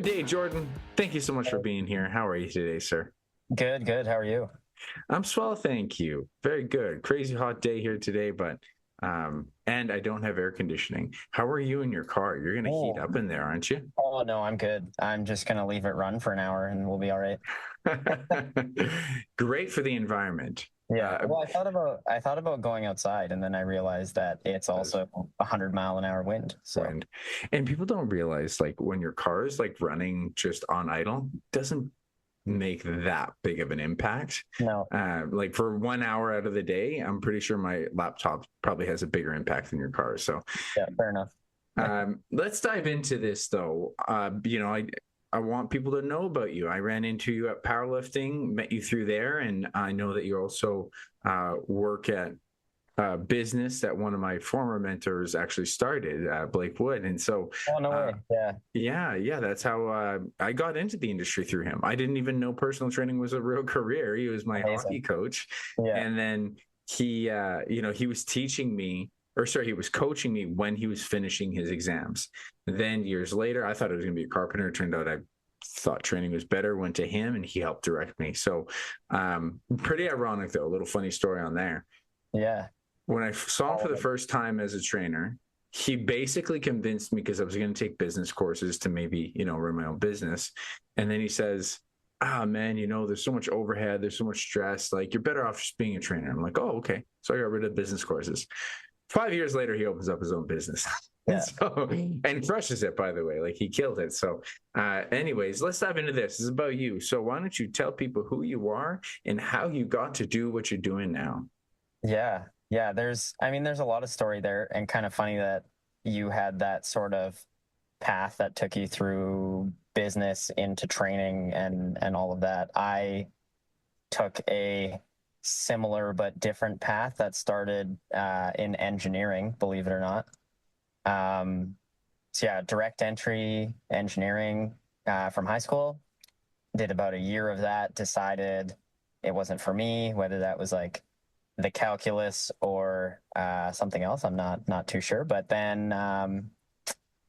Good day, Jordan. Thank you so much for being here. How are you today, sir? Good, good. How are you? I'm swell, thank you. Very good. Crazy hot day here today, but and I don't have air conditioning. How are you in your car? You're gonna heat Oh, up in there, aren't you? oh no, I'm good. I'm just gonna leave it run for an hour and we'll be all right. Great for the environment. Yeah. Uh, Well, I thought about going outside and then I realized that it's also 100-mile-an-hour wind. So wind. And people don't realize like when your car is like running just on idle, doesn't make that big of an impact. no. Like for 1 hour out of the day, I'm pretty sure my laptop probably has a bigger impact than your car. So Yeah, fair enough. let's dive into this though. I want people to know about you. I ran into you at powerlifting, met you through there, and I know that you also work at business that one of my former mentors actually started, Blake Wood. And so, Oh, no uh, way. Yeah. yeah, that's how I got into the industry through him. I didn't even know personal training was a real career. He was my hockey Amazing. coach, Yeah. and then he was teaching me, or sorry, he was coaching me when he was finishing his exams. Then years later, I thought I was going to be a carpenter. It turned out I thought training was better. Went to him, and he helped direct me. So, pretty ironic though. A little funny story on there. Yeah. When I saw him for the first time as a trainer, he basically convinced me because I was going to take business courses to maybe, run my own business. And then he says, man, there's so much overhead, there's so much stress. Like, you're better off just being a trainer. I'm like, oh, okay. So I got rid of business courses. 5 years later, he opens up his own business. Yeah. And crushes it, by the way. Like, he killed it. So, anyways, let's dive into this. This is about you. So, why don't you tell people who you are and how you got to do what you're doing now? Yeah. Yeah. There's a lot of story there and kind of funny that you had that sort of path that took you through business into training and all of that. I took a similar but different path that started in engineering, believe it or not. So yeah, direct entry engineering from high school. Did about a year of that. Decided it wasn't for me. Whether that was like the calculus or something else, I'm not too sure. But then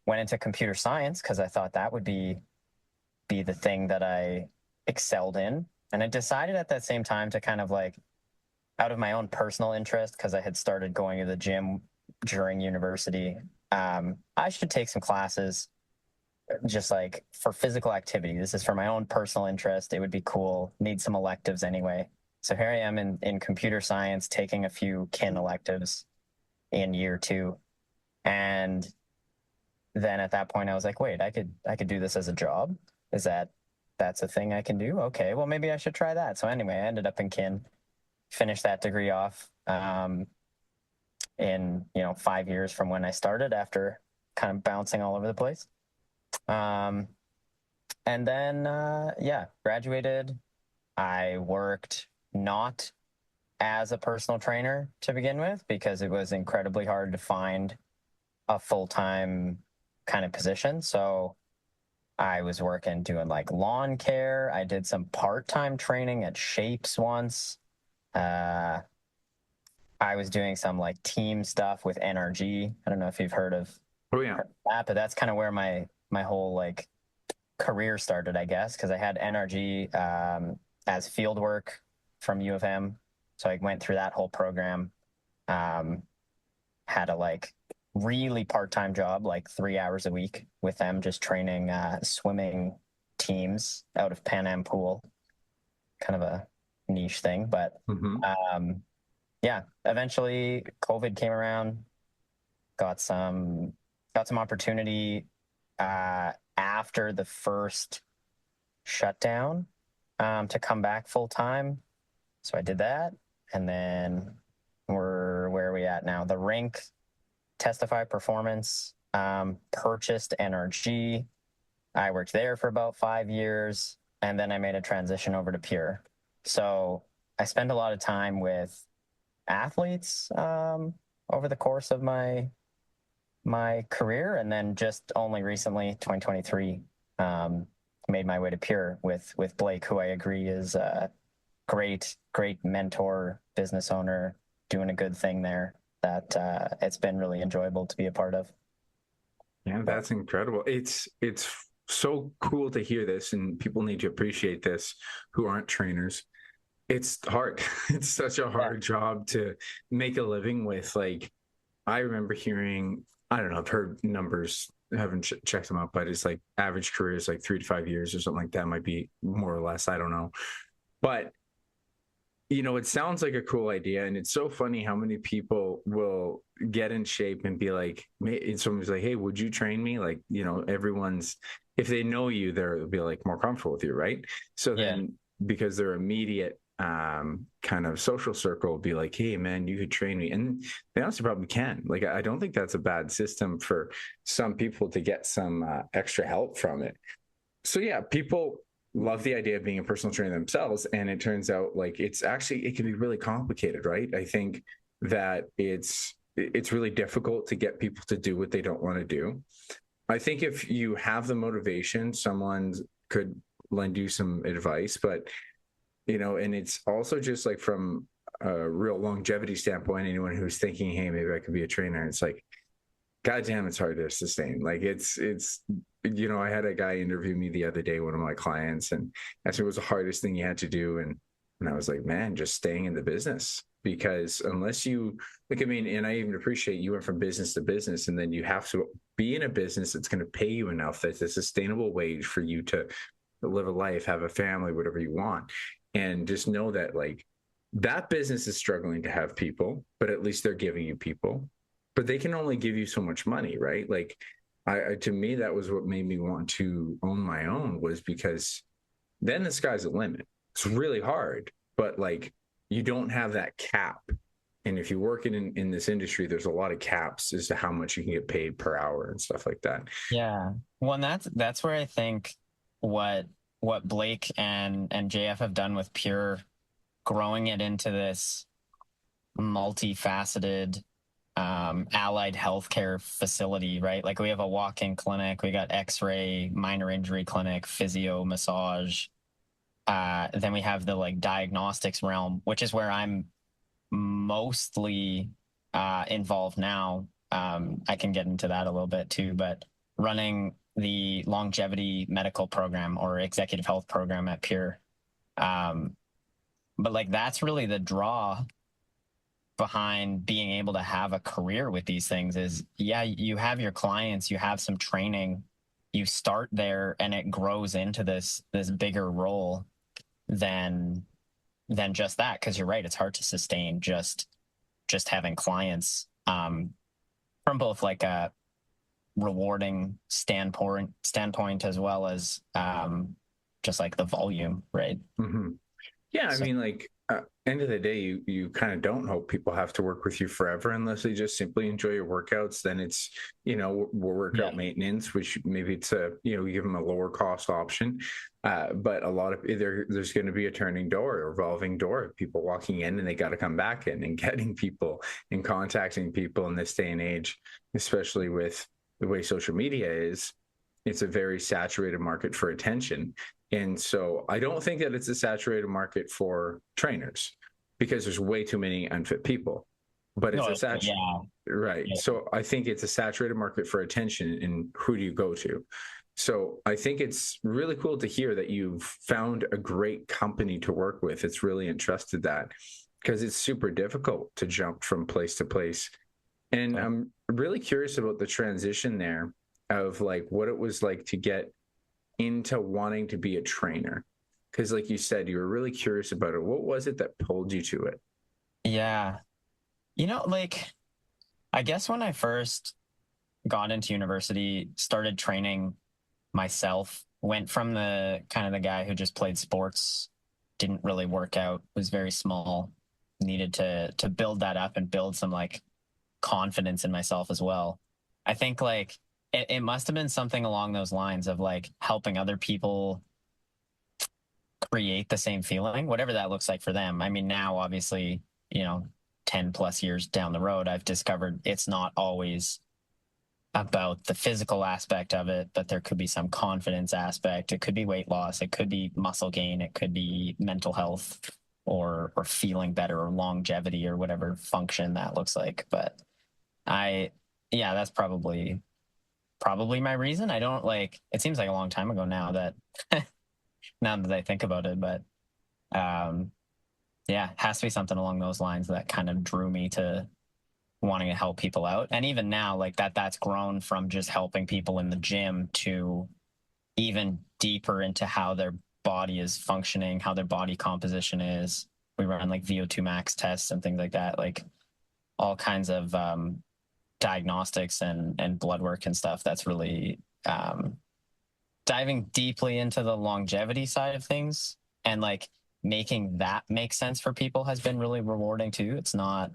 went into computer science because I thought that would be the thing that I excelled in. And I decided at that same time to kind of like, out of my own personal interest, because I had started going to the gym during university, I should take some classes just like for physical activity. This is for my own personal interest. It would be cool. Need some electives anyway. So here I am in computer science taking a few kin electives in year two. And then at that point I was like, wait, I could do this as a job. Is that's a thing I can do? Okay, well maybe I should try that. So anyway, I ended up in kin, finished that degree off in 5 years from when I started after kind of bouncing all over the place. Um, and then yeah, graduated. I worked not as a personal trainer to begin with because it was incredibly hard to find a full-time kind of position. So I was working doing like lawn care. I did some part-time training at Shapes once. Uh, I was doing some like team stuff with NRG. I don't know if you've Oh, yeah. heard of that, but that's kind of where my whole like career started, I guess, because I had NRG as field work from U of M. So I went through that whole program. Um, had a like really part-time job, like 3 hours a week with them, just training swimming teams out of Pan Am Pool. Kind of a niche thing, but Mm-hmm. um, yeah. Eventually, COVID came around. Got some opportunity after the first shutdown to come back full time. So I did that, and then where are we at now? The Rink Testify Performance purchased NRG. I worked there for about 5 years, and then I made a transition over to Pure. So I spent a lot of time with athletes over the course of my career, and then just only recently, 2023, made my way to Pure with Blake, who I agree is a great mentor, business owner, doing a good thing there. That it's been really enjoyable to be a part of. Yeah, that's incredible. It's so cool to hear this, and people need to appreciate this who aren't trainers. It's hard. It's such a Yeah. hard job to make a living with. Like, I remember hearing, I don't know, I've heard numbers, I haven't checked them out, but it's like average career is like 3 to 5 years or something like that. Might be more or less. I don't know. But it sounds like a cool idea. And it's so funny how many people will get in shape and be like, someone's like, hey, would you train me? Like, everyone's, if they know you, they'll be like more comfortable with you. Right. So Yeah. then because their immediate kind of social circle will be like, hey man, you could train me. And they honestly probably can. Like, I don't think that's a bad system for some people to get some extra help from it. So yeah, people love the idea of being a personal trainer themselves, and it turns out like it can be really complicated, right? I think that it's really difficult to get people to do what they don't want to do. I think if you have the motivation, someone could lend you some advice, but and it's also just like from a real longevity standpoint, anyone who's thinking, hey, maybe I could be a trainer, it's like, God damn, it's hard to sustain. Like I had a guy interview me the other day, one of my clients, and asked me what was the hardest thing he had to do. And I was like, man, just staying in the business. Because unless you like, I mean, and I even appreciate you went from business to business, and then you have to be in a business that's going to pay you enough that's a sustainable wage for you to live a life, have a family, whatever you want. And just know that like that business is struggling to have people, but at least they're giving you people, but they can only give you so much money, right? Like to me, that was what made me want to own my own, was because then the sky's the limit. It's really hard, but like you don't have that cap. And if you work in this industry, there's a lot of caps as to how much you can get paid per hour and stuff like that. Yeah. Well, and that's where I think what Blake and JF have done with Pure, growing it into this multifaceted allied healthcare facility, right? Like we have a walk-in clinic, we got X-ray, minor injury clinic, physio, massage. Then we have the like diagnostics realm, which is where I'm mostly involved now. I can get into that a little bit too, but running the longevity medical program or executive health program at Pure. But like that's really the draw behind being able to have a career with these things is, yeah, you have your clients, you have some training, you start there and it grows into this bigger role than just that. Cause you're right. It's hard to sustain just having clients, from both like a rewarding standpoint as well as, just like the volume. Right. Mm-hmm. Yeah, I mean, like, end of the day, you kind of don't hope people have to work with you forever unless they just simply enjoy your workouts. Then it's, workout maintenance, which maybe it's you give them a lower cost option. But a lot of there's going to be a turning door, a revolving door, people walking in and they got to come back in, and getting people and contacting people in this day and age, especially with the way social media is. It's a very saturated market for attention. And so I don't think that it's a saturated market for trainers, because there's way too many unfit people. But it's right. Yeah. So I think it's a saturated market for attention, and who do you go to? So I think it's really cool to hear that you've found a great company to work with. It's really entrusted that, because it's super difficult to jump from place to place. And I'm really curious about the transition there of like what it was like to get into wanting to be a trainer, because like you said, you were really curious about it. What was it that pulled you to it? Yeah, like I guess when I first got into university, started training myself, went from the kind of the guy who just played sports, didn't really work out, was very small, needed to build that up and build some like confidence in myself as well. I think like it must have been something along those lines of like helping other people create the same feeling, whatever that looks like for them. I mean, now obviously, 10 plus years down the road, I've discovered it's not always about the physical aspect of it, but there could be some confidence aspect. It could be weight loss. It could be muscle gain. It could be mental health or feeling better or longevity or whatever function that looks like. But that's probably probably my reason. I don't like, it seems like a long time ago now that now that I think about it, but yeah, it has to be something along those lines that kind of drew me to wanting to help people out. And even now, like that's grown from just helping people in the gym to even deeper into how their body is functioning, how their body composition is. We run like VO2 max tests and things like that, like all kinds of diagnostics and blood work and stuff. That's really diving deeply into the longevity side of things, and like making that make sense for people has been really rewarding too. It's not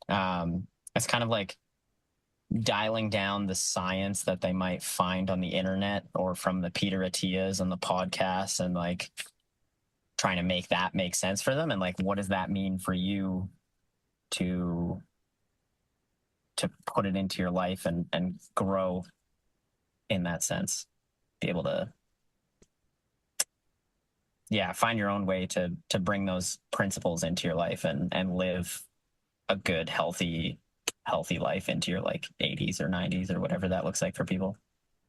it's kind of like dialing down the science that they might find on the internet or from the Peter Attias and the podcasts, and like trying to make that make sense for them. And like, what does that mean for you to put it into your life and grow in that sense, be able to, yeah, find your own way to bring those principles into your life and live a good, healthy life into your like 80s or 90s or whatever that looks like for people.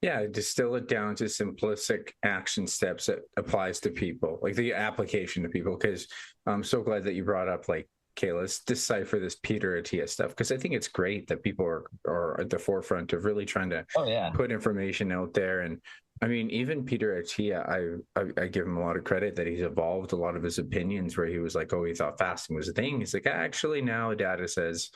Yeah, distill it down to simplistic action steps that applies to people, like the application to people. Because I'm so glad that you brought up, like, okay, let's decipher this Peter Attia stuff, because I think it's great that people are at the forefront of really trying to put information out there. And I mean, even Peter Attia, I give him a lot of credit that he's evolved a lot of his opinions, where he was like, oh, he thought fasting was a thing. He's like, actually, now data says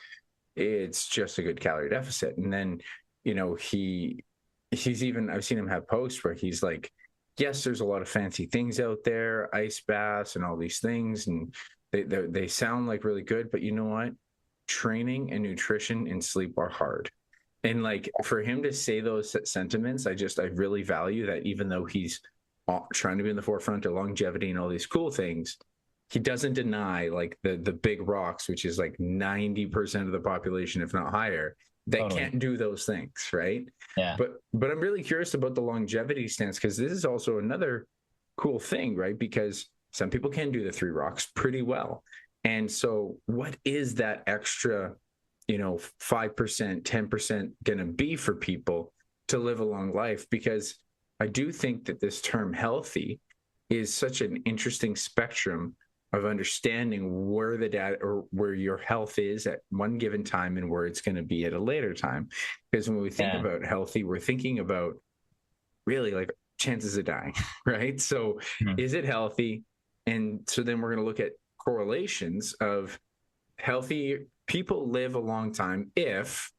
it's just a good calorie deficit. And then, you know, he's even, I've seen him have posts where he's like, yes, there's a lot of fancy things out there, ice baths and all these things, and they sound like really good, but you know what? Training and nutrition and sleep are hard. And like, for him to say those sentiments, I really value that. Even though he's trying to be in the forefront of longevity and all these cool things, he doesn't deny like the big rocks, which is like 90% of the population, if not higher, that can't do those things, right? Yeah. But I'm really curious about the longevity stance, because this is also another cool thing, right? Because some people can do the 3 rocks pretty well. And so what is that extra, 5%, 10% going to be for people to live a long life? Because I do think that this term healthy is such an interesting spectrum of understanding where the data or where your health is at one given time and where it's going to be at a later time. Because when we think about healthy, we're thinking about really like chances of dying, right? So is it healthy? And so then we're going to look at correlations of healthy people live a long time if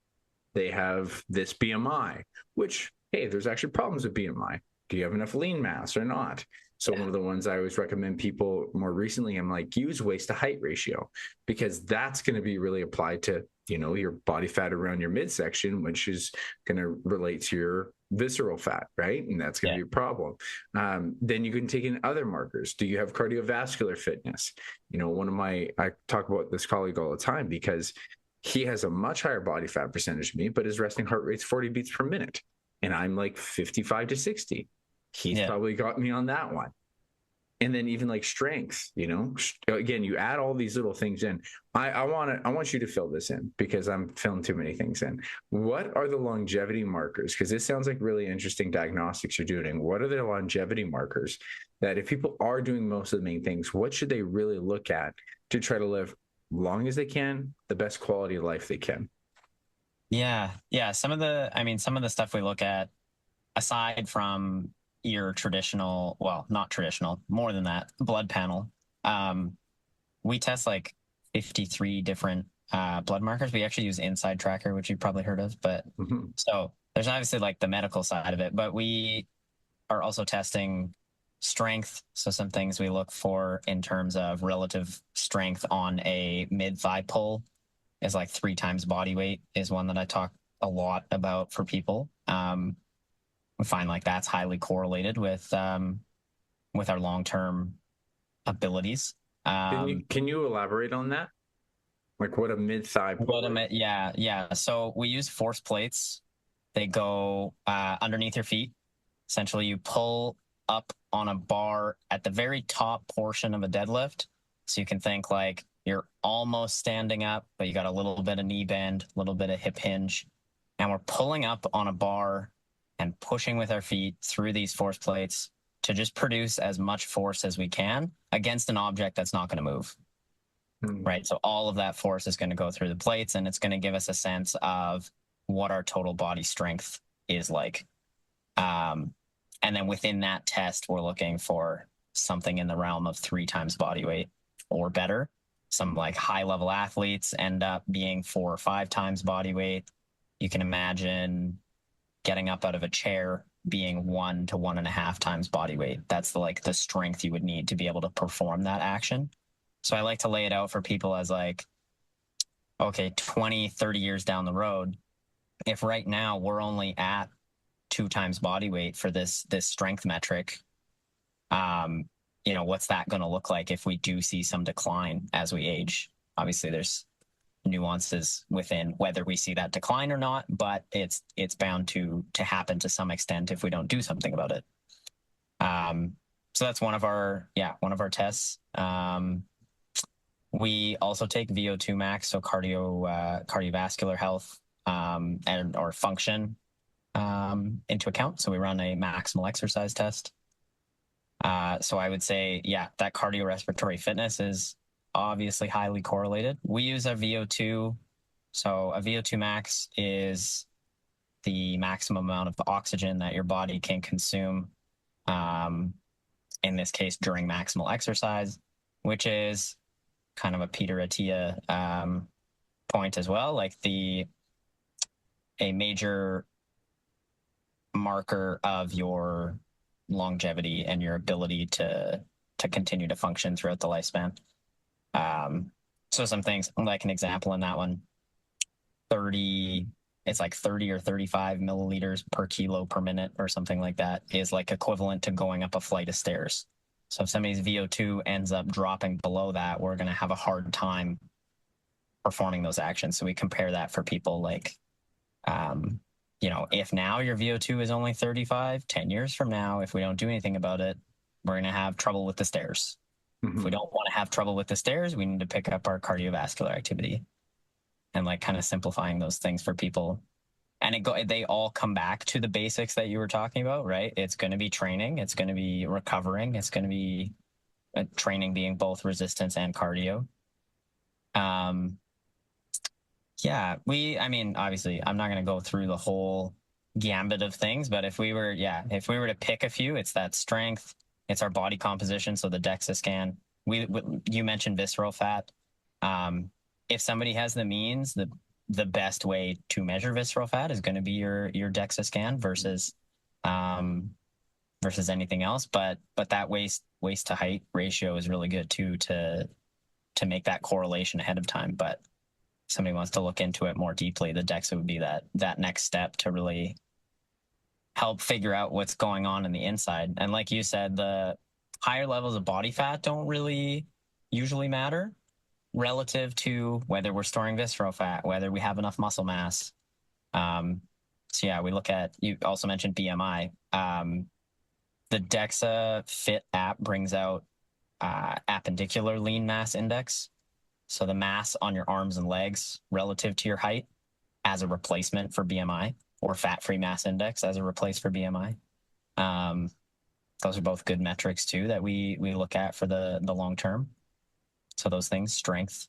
they have this BMI, which, hey, there's actually problems with BMI. Do you have enough lean mass or not? So one of the ones I always recommend people more recently, I'm like, use waist to height ratio, because that's going to be really applied to, your body fat around your midsection, which is going to relate to your visceral fat, right? And that's going to be a problem. Then you can take in other markers. Do you have cardiovascular fitness? I talk about this colleague all the time, because he has a much higher body fat percentage than me, but his resting heart rate's 40 beats per minute. And I'm like 55 to 60. He's probably got me on that one. And then even like strength, again, you add all these little things in. I want you to fill this in, because I'm filling too many things in. What are the longevity markers? Because this sounds like really interesting diagnostics you're doing. What are the longevity markers that if people are doing most of the main things, what should they really look at to try to live long as they can, the best quality of life they can? Yeah. Some of the stuff we look at, aside from your traditional, well, not traditional, more than that, blood panel, we test like 53 different blood markers. We actually use Inside Tracker, which you've probably heard of. But so there's obviously like the medical side of it, but we are also testing strength. So some things we look for in terms of relative strength on a mid-thigh pull is like 3 times body weight is one that I talk a lot about for people. We find like that's highly correlated with our long-term abilities. Can you elaborate on that? Like what a mid-thigh pull is? Yeah. So we use force plates. They go underneath your feet. Essentially, you pull up on a bar at the very top portion of a deadlift. So you can think like you're almost standing up, but you got a little bit of knee bend, a little bit of hip hinge. and we're pulling up on a bar and pushing with our feet through these force plates to just produce as much force as we can against an object that's not going to move. Right. So all of that force is going to go through the plates, and it's going to give us a sense of what our total body strength is like. And then within that test, we're looking for something in the realm of 3 times body weight or better. Some like high level athletes end up being 4 or 5 times body weight. You can imagine getting up out of a chair being 1 to 1.5 times body weight. That's the strength you would need to be able to perform that action. So I like to lay it out for people as like, okay, 20, 30 years down the road, if right now we're only at 2 times body weight for this strength metric, what's that going to look like if we do see some decline as we age? Obviously, there's nuances within whether we see that decline or not, but it's bound to happen to some extent if we don't do something about it. So that's one of our tests. We also take VO2 max, so cardiovascular health and or function into account. So we run a maximal exercise test. So I would say, that cardiorespiratory fitness is obviously highly correlated. We use a VO2. So a VO2 max is the maximum amount of oxygen that your body can consume, in this case, during maximal exercise, which is kind of a Peter Attia point as well. Like a major marker of your longevity and your ability to continue to function throughout the lifespan. So some things, like an example in that one, it's like 30 or 35 milliliters per kilo per minute or something like that is like equivalent to going up a flight of stairs. So if somebody's VO2 ends up dropping below that, we're going to have a hard time performing those actions. So we compare that for people like, if now your VO2 is only 35, 10 years from now, if we don't do anything about it, we're going to have trouble with the stairs. Mm-hmm. If we don't want to have trouble with the stairs, we need to pick up our cardiovascular activity and like kind of simplifying those things for people. And they all come back to the basics that you were talking about, right? It's going to be training. It's going to be recovering. It's going to be training being both resistance and cardio. Obviously I'm not going to go through the whole gambit of things, but if we were to pick a few, it's that strength, it's our body composition. So the DEXA scan, you mentioned visceral fat. If somebody has the means, the best way to measure visceral fat is going to be your DEXA scan versus anything else. But that waist to height ratio is really good too, to make that correlation ahead of time. But if somebody wants to look into it more deeply, the DEXA would be that next step to really help figure out what's going on in the inside. And like you said, the higher levels of body fat don't really usually matter relative to whether we're storing visceral fat, whether we have enough muscle mass. We look at, you also mentioned BMI. The DEXA Fit app brings out appendicular lean mass index. So the mass on your arms and legs relative to your height as a replacement for BMI, or fat-free mass index as a replace for BMI. Those are both good metrics too that we look at for the long term. So those things, strength,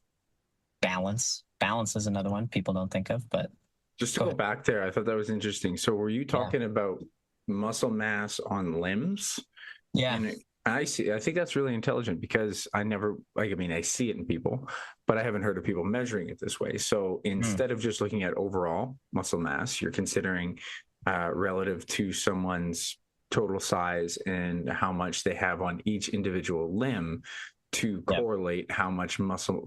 balance is another one people don't think of, but. Just to go back there, I thought that was interesting. So were you talking about muscle mass on limbs? Yeah. And I think that's really intelligent, because I see it in people, but I haven't heard of people measuring it this way. So instead of just looking at overall muscle mass, you're considering relative to someone's total size and how much they have on each individual limb to correlate how much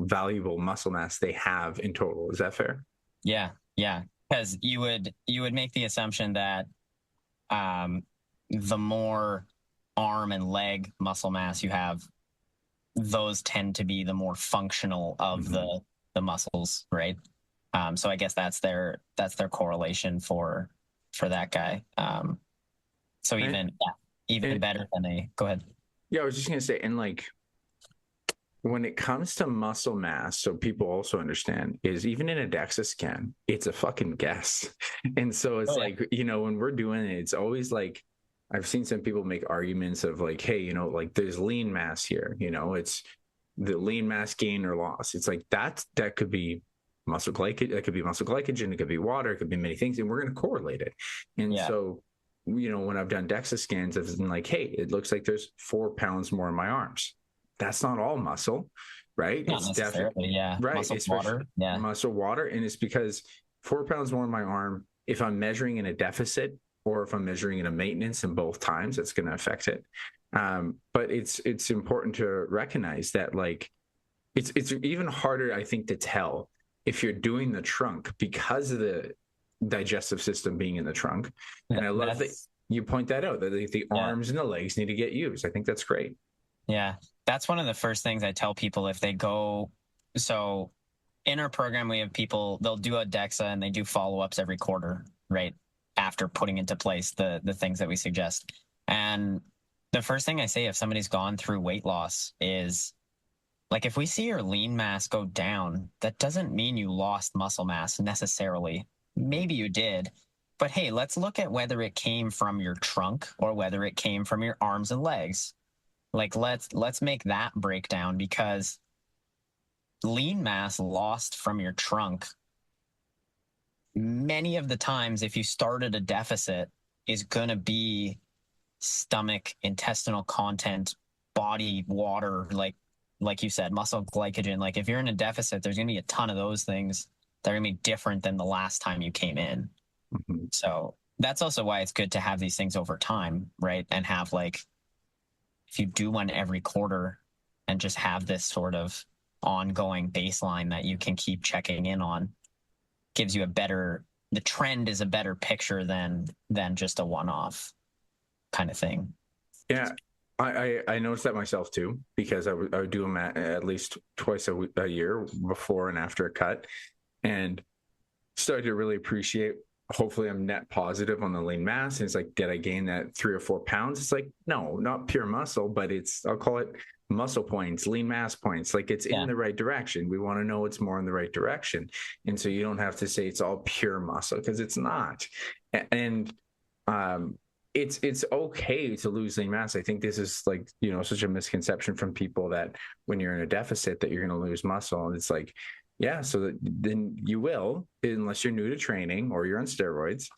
valuable muscle mass they have in total. Is that fair? Yeah. Because you would make the assumption that the more arm and leg muscle mass you have, those tend to be the more functional of the muscles, right? So I guess that's their correlation for that guy. So even better than go ahead. Yeah, I was just gonna say, and like, when it comes to muscle mass, so people also understand, is even in a DEXA scan, it's a fucking guess. And so it's Oh, yeah. like, you know, when we're doing it, it's always like, I've seen some people make arguments of like, hey, you know, like there's lean mass here, you know, it's the lean mass gain or loss. It's like that could be muscle glycogen, that could be muscle glycogen, it could be water, it could be many things, and we're going to correlate it. And Yeah. so, you know, when I've done DEXA scans, I've been like, hey, it looks like there's 4 pounds more in my arms. That's not all muscle, right? Not It's definitely necessarily. Yeah. right, Muscle especially water. Yeah. muscle water. And it's because 4 pounds more in my arm, if I'm measuring in a deficit or if I'm measuring in a maintenance in both times, it's going to affect it. But it's important to recognize that like it's even harder, I think, to tell if you're doing the trunk because of the digestive system being in the trunk. And I love that That's, you point that out, that the yeah. arms and the legs need to get used. I think that's great. Yeah. That's one of the first things I tell people if they go. So in our program, we have people, they'll do a DEXA and they do follow-ups every quarter, right? After putting into place the things that we suggest. And the first thing I say if somebody's gone through weight loss is like, if we see your lean mass go down, that doesn't mean you lost muscle mass necessarily. Maybe you did, but hey, let's look at whether it came from your trunk or whether it came from your arms and legs. Like, let's make that breakdown, because lean mass lost from your trunk, many of the times, if you started a deficit, is going to be stomach, intestinal content, body water, like you said, muscle glycogen. Like, if you're in a deficit, there's going to be a ton of those things that are going to be different than the last time you came in. Mhm. So that's also why it's good to have these things over time, right? And have, like, if you do one every quarter and just have this sort of ongoing baseline that you can keep checking in on, gives you a better, the trend is a better picture than just a one-off kind of thing. Yeah, I noticed that myself too, because I would do them at least twice a year before and after a cut, and started to really appreciate. Hopefully, I'm net positive on the lean mass. And it's like, did I gain that 3 or 4 pounds? It's like, no, not pure muscle, but I'll call it muscle points, lean mass points. Like, it's in the right direction. We want to know it's more in the right direction. And so you don't have to say it's all pure muscle, because it's not. And it's okay to lose lean mass. I think this is like, you know, such a misconception from people that when you're in a deficit that you're going to lose muscle. And it's like, yeah, so that then you will, unless you're new to training or you're on steroids.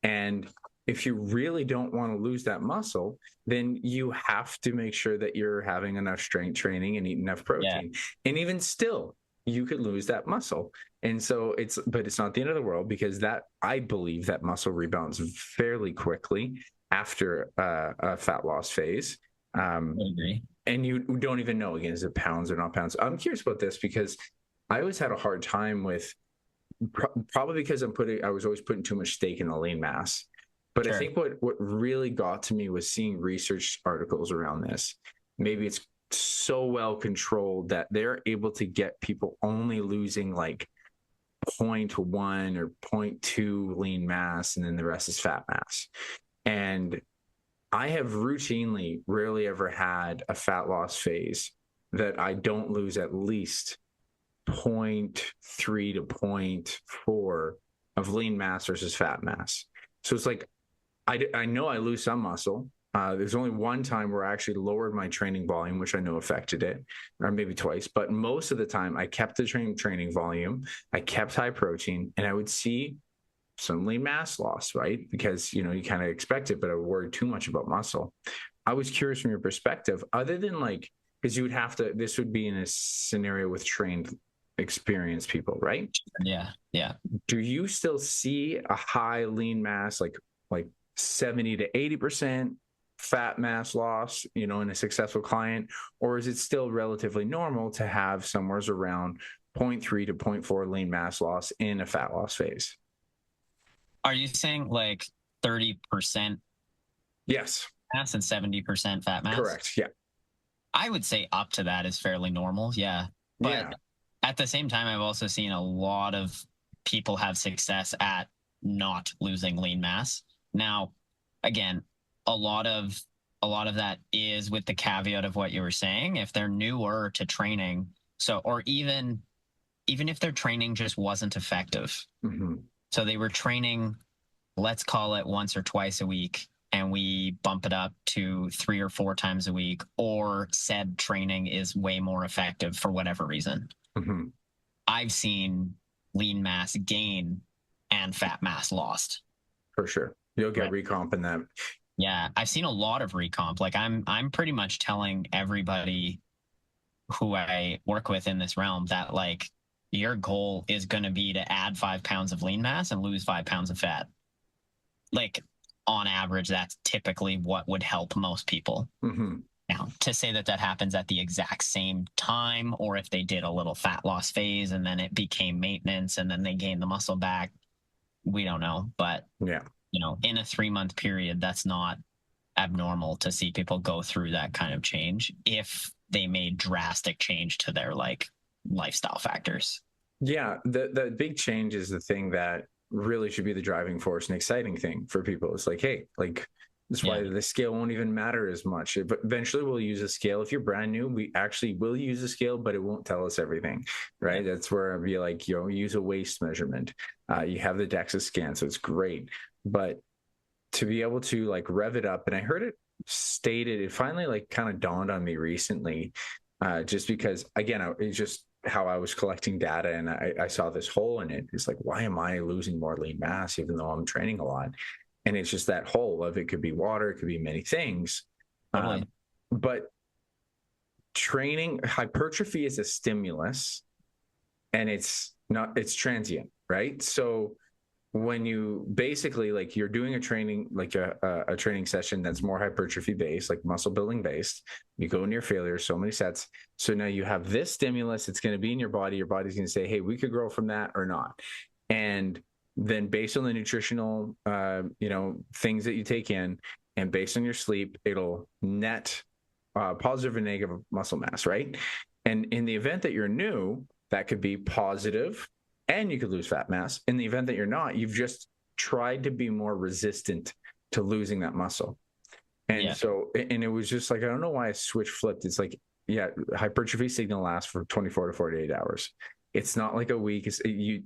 And if you really don't want to lose that muscle, then you have to make sure that you're having enough strength training and eat enough protein. And even still, you could lose that muscle. And so but it's not the end of the world, because that, I believe that muscle rebounds fairly quickly after a fat loss phase. I agree. And you don't even know, again, is it pounds or not pounds? I'm curious about this because I always had a hard time with, probably because I was always putting too much stake in the lean mass. But Sure. I think what really got to me was seeing research articles around this. Maybe it's so well controlled that they're able to get people only losing like 0.1 or 0.2 lean mass, and then the rest is fat mass. And I have routinely rarely ever had a fat loss phase that I don't lose at least 0.3 to 0.4 of lean mass versus fat mass. So it's like, I know I lose some muscle. There's only one time where I actually lowered my training volume, which I know affected it, or maybe twice. But most of the time, I kept the training volume, I kept high protein, and I would see some lean mass loss, right? Because, you know, you kind of expect it, but I worried too much about muscle. I was curious from your perspective, other than like, because you would have to, this would be in a scenario with trained, experienced people, right? Yeah. Yeah. Do you still see a high lean mass, like 70 to 80% fat mass loss, you know, in a successful client? Or is it still relatively normal to have somewhere around 0.3 to 0.4 lean mass loss in a fat loss phase? Are you saying like 30% Yes. mass and 70% fat mass? Correct. Yeah. I would say up to that is fairly normal. Yeah. But Yeah. at the same time, I've also seen a lot of people have success at not losing lean mass. Now, again, a lot of a lot of that is with the caveat of what you were saying. If they're newer to training, so, or even if their training just wasn't effective, so they were training, let's call it once or twice a week, and we bump it up to 3 or 4 times a week, or said training is way more effective for whatever reason. I've seen lean mass gain and fat mass lost. For sure. You'll get recomp in that. Yeah, I've seen a lot of recomp. Like I'm pretty much telling everybody who I work with in this realm that like your goal is going to be to add 5 pounds of lean mass and lose 5 pounds of fat. Like on average, that's typically what would help most people. Now, to say that that happens at the exact same time, or if they did a little fat loss phase and then it became maintenance and then they gained the muscle back, we don't know. But yeah, you know, in a 3-month period, that's not abnormal to see people go through that kind of change if they made drastic change to their like lifestyle factors. Yeah, the big change is the thing that really should be the driving force and exciting thing for people. It's like, hey, like that's why the scale won't even matter as much. But eventually we'll use a scale. If you're brand new, we actually will use a scale, but it won't tell us everything, right? That's where I'd be like, use a waist measurement. You have the DEXA scan, so it's great. But to be able to like rev it up, and I heard it stated, it finally like kind of dawned on me recently, just because again, it's just how I was collecting data and I saw this hole in it. It's like, why am I losing more lean mass even though I'm training a lot? And it's just that hole of it could be water, it could be many things. But training, hypertrophy is a stimulus and it's transient, right? So when you basically like you're doing a training, like a training session that's more hypertrophy based, like muscle building based, you go into your failure, so many sets. So now you have this stimulus, it's going to be in your body. Your body's going to say, hey, we could grow from that or not. And then based on the nutritional, things that you take in and based on your sleep, it'll net positive and negative muscle mass, right? And in the event that you're new, that could be positive and you could lose fat mass. In the event that you're not, you've just tried to be more resistant to losing that muscle. And so, and it was just like, I don't know why a switch flipped. It's like, hypertrophy signal lasts for 24 to 48 hours. It's not like a week.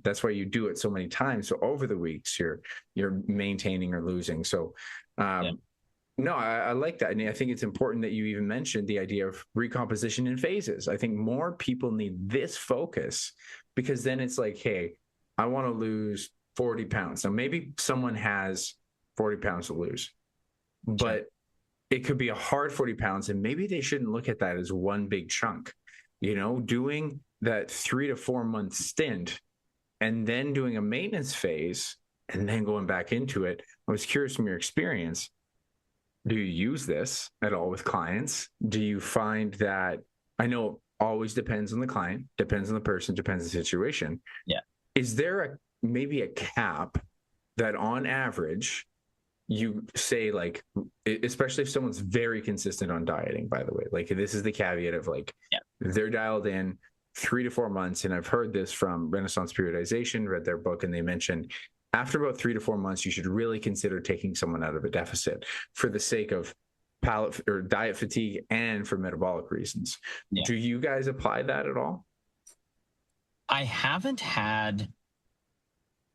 That's why you do it so many times. So over the weeks, you're maintaining or losing. So, no, I like that. And I think it's important that you even mentioned the idea of recomposition in phases. I think more people need this focus because then it's like, hey, I want to lose 40 pounds. Now, maybe someone has 40 pounds to lose, but it could be a hard 40 pounds. And maybe they shouldn't look at that as one big chunk, doing that 3 to 4 month stint and then doing a maintenance phase and then going back into it. I was curious from your experience. Do you use this at all with clients? Do you find that, I know it always depends on the client, depends on the person, depends on the situation. Yeah. Is there maybe a cap that on average you say, like, especially if someone's very consistent on dieting, by the way, like this is the caveat of like, they're dialed in 3 to 4 months. And I've heard this from Renaissance Periodization, read their book, and they mentioned after about 3 to 4 months, you should really consider taking someone out of a deficit for the sake of palate or diet fatigue and for metabolic reasons. Do you guys apply that at all? I haven't had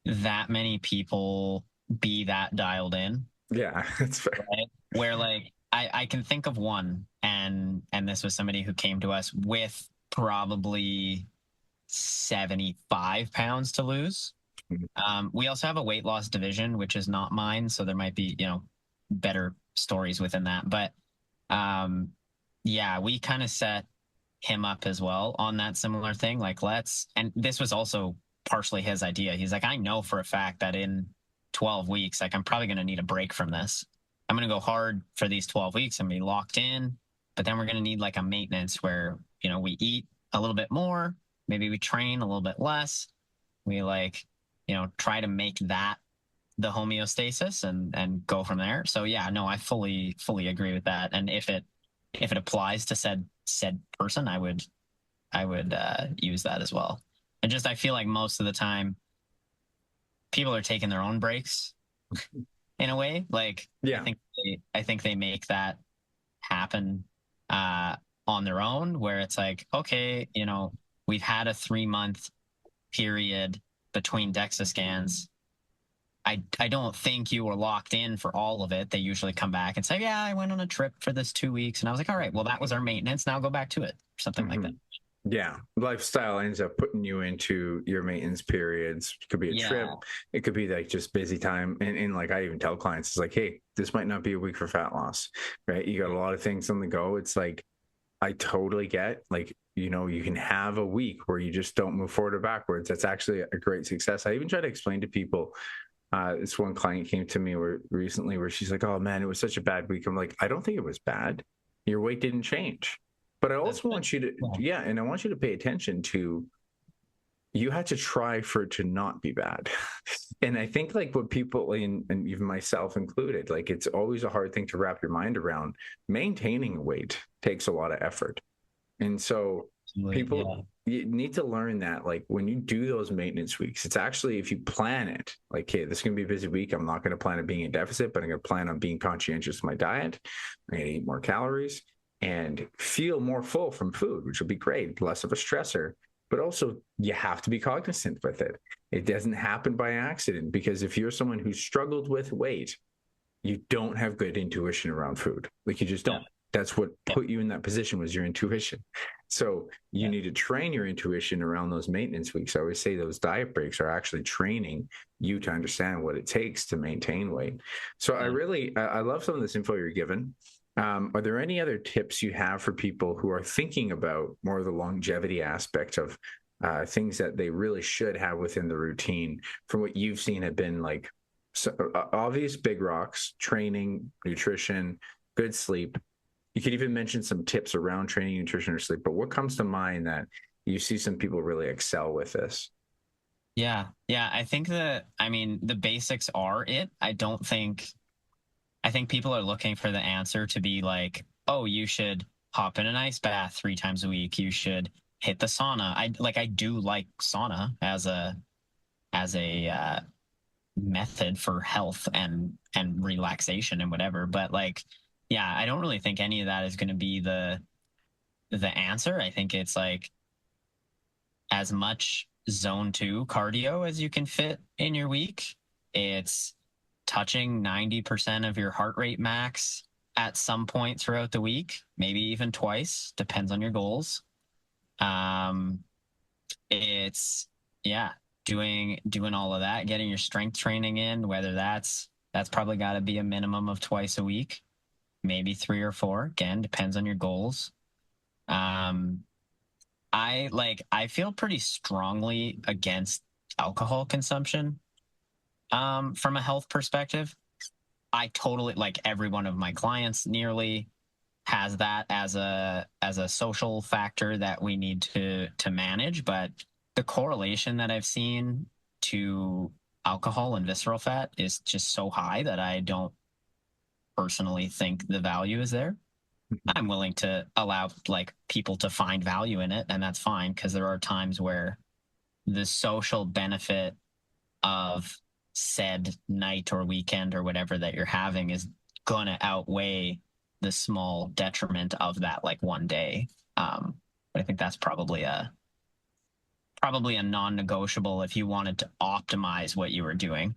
that many people be that dialed in. Yeah, that's fair. Right? Where like I can think of one, and this was somebody who came to us with probably 75 pounds to lose. We also have a weight loss division, which is not mine, so there might be better stories within that. But we kind of set him up as well on that similar thing. Like and this was also partially his idea. He's like, I know for a fact that in 12 weeks, like I'm probably going to need a break from this. I'm going to go hard for these 12 weeks and be locked in, but then we're going to need like a maintenance where, we eat a little bit more, maybe we train a little bit less. We try to make that the homeostasis and go from there. So I fully agree with that. And if it applies to said person, I would use that as well. And I feel like most of the time people are taking their own breaks in a way. Like, I think they make that happen on their own, where it's like, okay, we've had a 3-month period between DEXA scans. I don't think you were locked in for all of it. They usually come back and say, yeah, I went on a trip for this 2 weeks. And I was like, all right, well, that was our maintenance. Now go back to it, or something like that. Yeah. Lifestyle ends up putting you into your maintenance periods. It could be a trip. It could be like just busy time. And like I even tell clients, it's like, hey, this might not be a week for fat loss, right? You got a lot of things on the go. It's like, I totally get, like, you can have a week where you just don't move forward or backwards. That's actually a great success. I even try to explain to people, this one client came to me recently where she's like, oh man, it was such a bad week. I'm like, I don't think it was bad. Your weight didn't change. But I also want you to, and I want you to pay attention to, you had to try for it to not be bad. And I think like what people, and even myself included, like it's always a hard thing to wrap your mind around. Maintaining weight takes a lot of effort. And so people, you need to learn that, like when you do those maintenance weeks, it's actually, if you plan it, like, hey, this is going to be a busy week. I'm not going to plan on being in deficit, but I'm going to plan on being conscientious of my diet. I'm going to eat more calories and feel more full from food, which will be great, less of a stressor. But also, you have to be cognizant with it. It doesn't happen by accident, because if you're someone who struggled with weight, you don't have good intuition around food. Like you just don't. That's what put you in that position, was your intuition. So you need to train your intuition around those maintenance weeks. I always say those diet breaks are actually training you to understand what it takes to maintain weight. So I love some of this info you're given. Are there any other tips you have for people who are thinking about more of the longevity aspect of things that they really should have within the routine, from what you've seen have been like obvious big rocks: training, nutrition, good sleep? You could even mention some tips around training, nutrition, or sleep, but what comes to mind that you see some people really excel with this? Yeah. I think the basics are it. I think people are looking for the answer to be like, oh, you should hop in an ice bath 3 times a week. You should hit the sauna. I do like sauna as a method for health and relaxation and whatever. But like, yeah, I don't really think any of that is going to be the answer. I think it's like as much zone 2 cardio as you can fit in your week. It's touching 90% of your heart rate max at some point throughout the week, maybe even twice, depends on your goals. It's doing all of that, getting your strength training in, whether that's probably got to be a minimum of twice a week, maybe 3 or 4, again, depends on your goals. I feel pretty strongly against alcohol consumption from a health perspective. I totally, like, every one of my clients nearly has that as a social factor that we need to manage. But the correlation that I've seen to alcohol and visceral fat is just so high that I don't personally think the value is there. I'm willing to allow like people to find value in it, and that's fine, because there are times where the social benefit of said night or weekend or whatever that you're having is gonna outweigh the small detriment of that like one day. But I think that's probably a non-negotiable if you wanted to optimize what you were doing.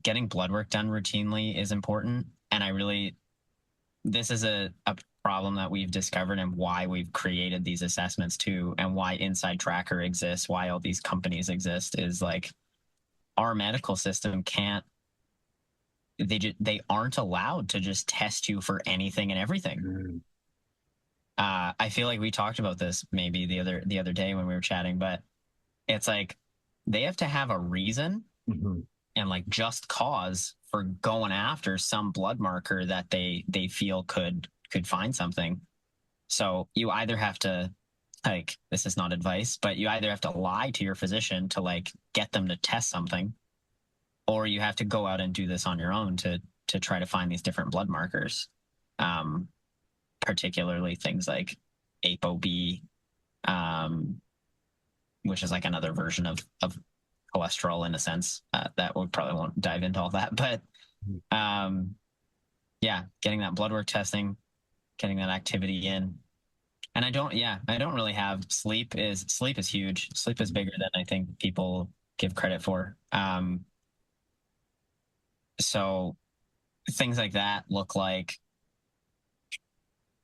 Getting blood work done routinely is important. And this is a problem that we've discovered, and why we've created these assessments too, and why Inside Tracker exists, why all these companies exist, is like our medical system they aren't allowed to just test you for anything and everything. I feel like we talked about this maybe the other day when we were chatting, but it's like they have to have a reason and like just cause for going after some blood marker that they feel could find something. So you either have to, like, this is not advice, but you either have to lie to your physician to like get them to test something, or you have to go out and do this on your own to try to find these different blood markers. Particularly things like ApoB, which is like another version of cholesterol in a sense, that we probably won't dive into all that. But yeah, getting that blood work testing, getting that activity in. And I don't really have sleep is huge. Sleep is bigger than I think people give credit for. So things like that look like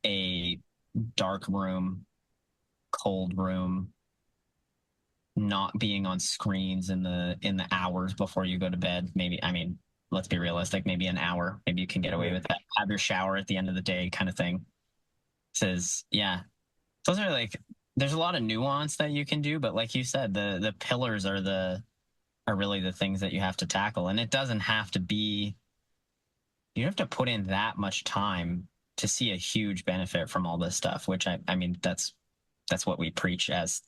a dark room, cold room, not being on screens in the hours before you go to bed. Maybe, I mean, let's be realistic, maybe an hour. Maybe you can get away with that. Have your shower at the end of the day kind of thing. Says, yeah. Those are like there's a lot of nuance that you can do, but like you said, the pillars are really the things that you have to tackle. And it doesn't have to be you have to put in that much time to see a huge benefit from all this stuff, which I mean that's what we preach as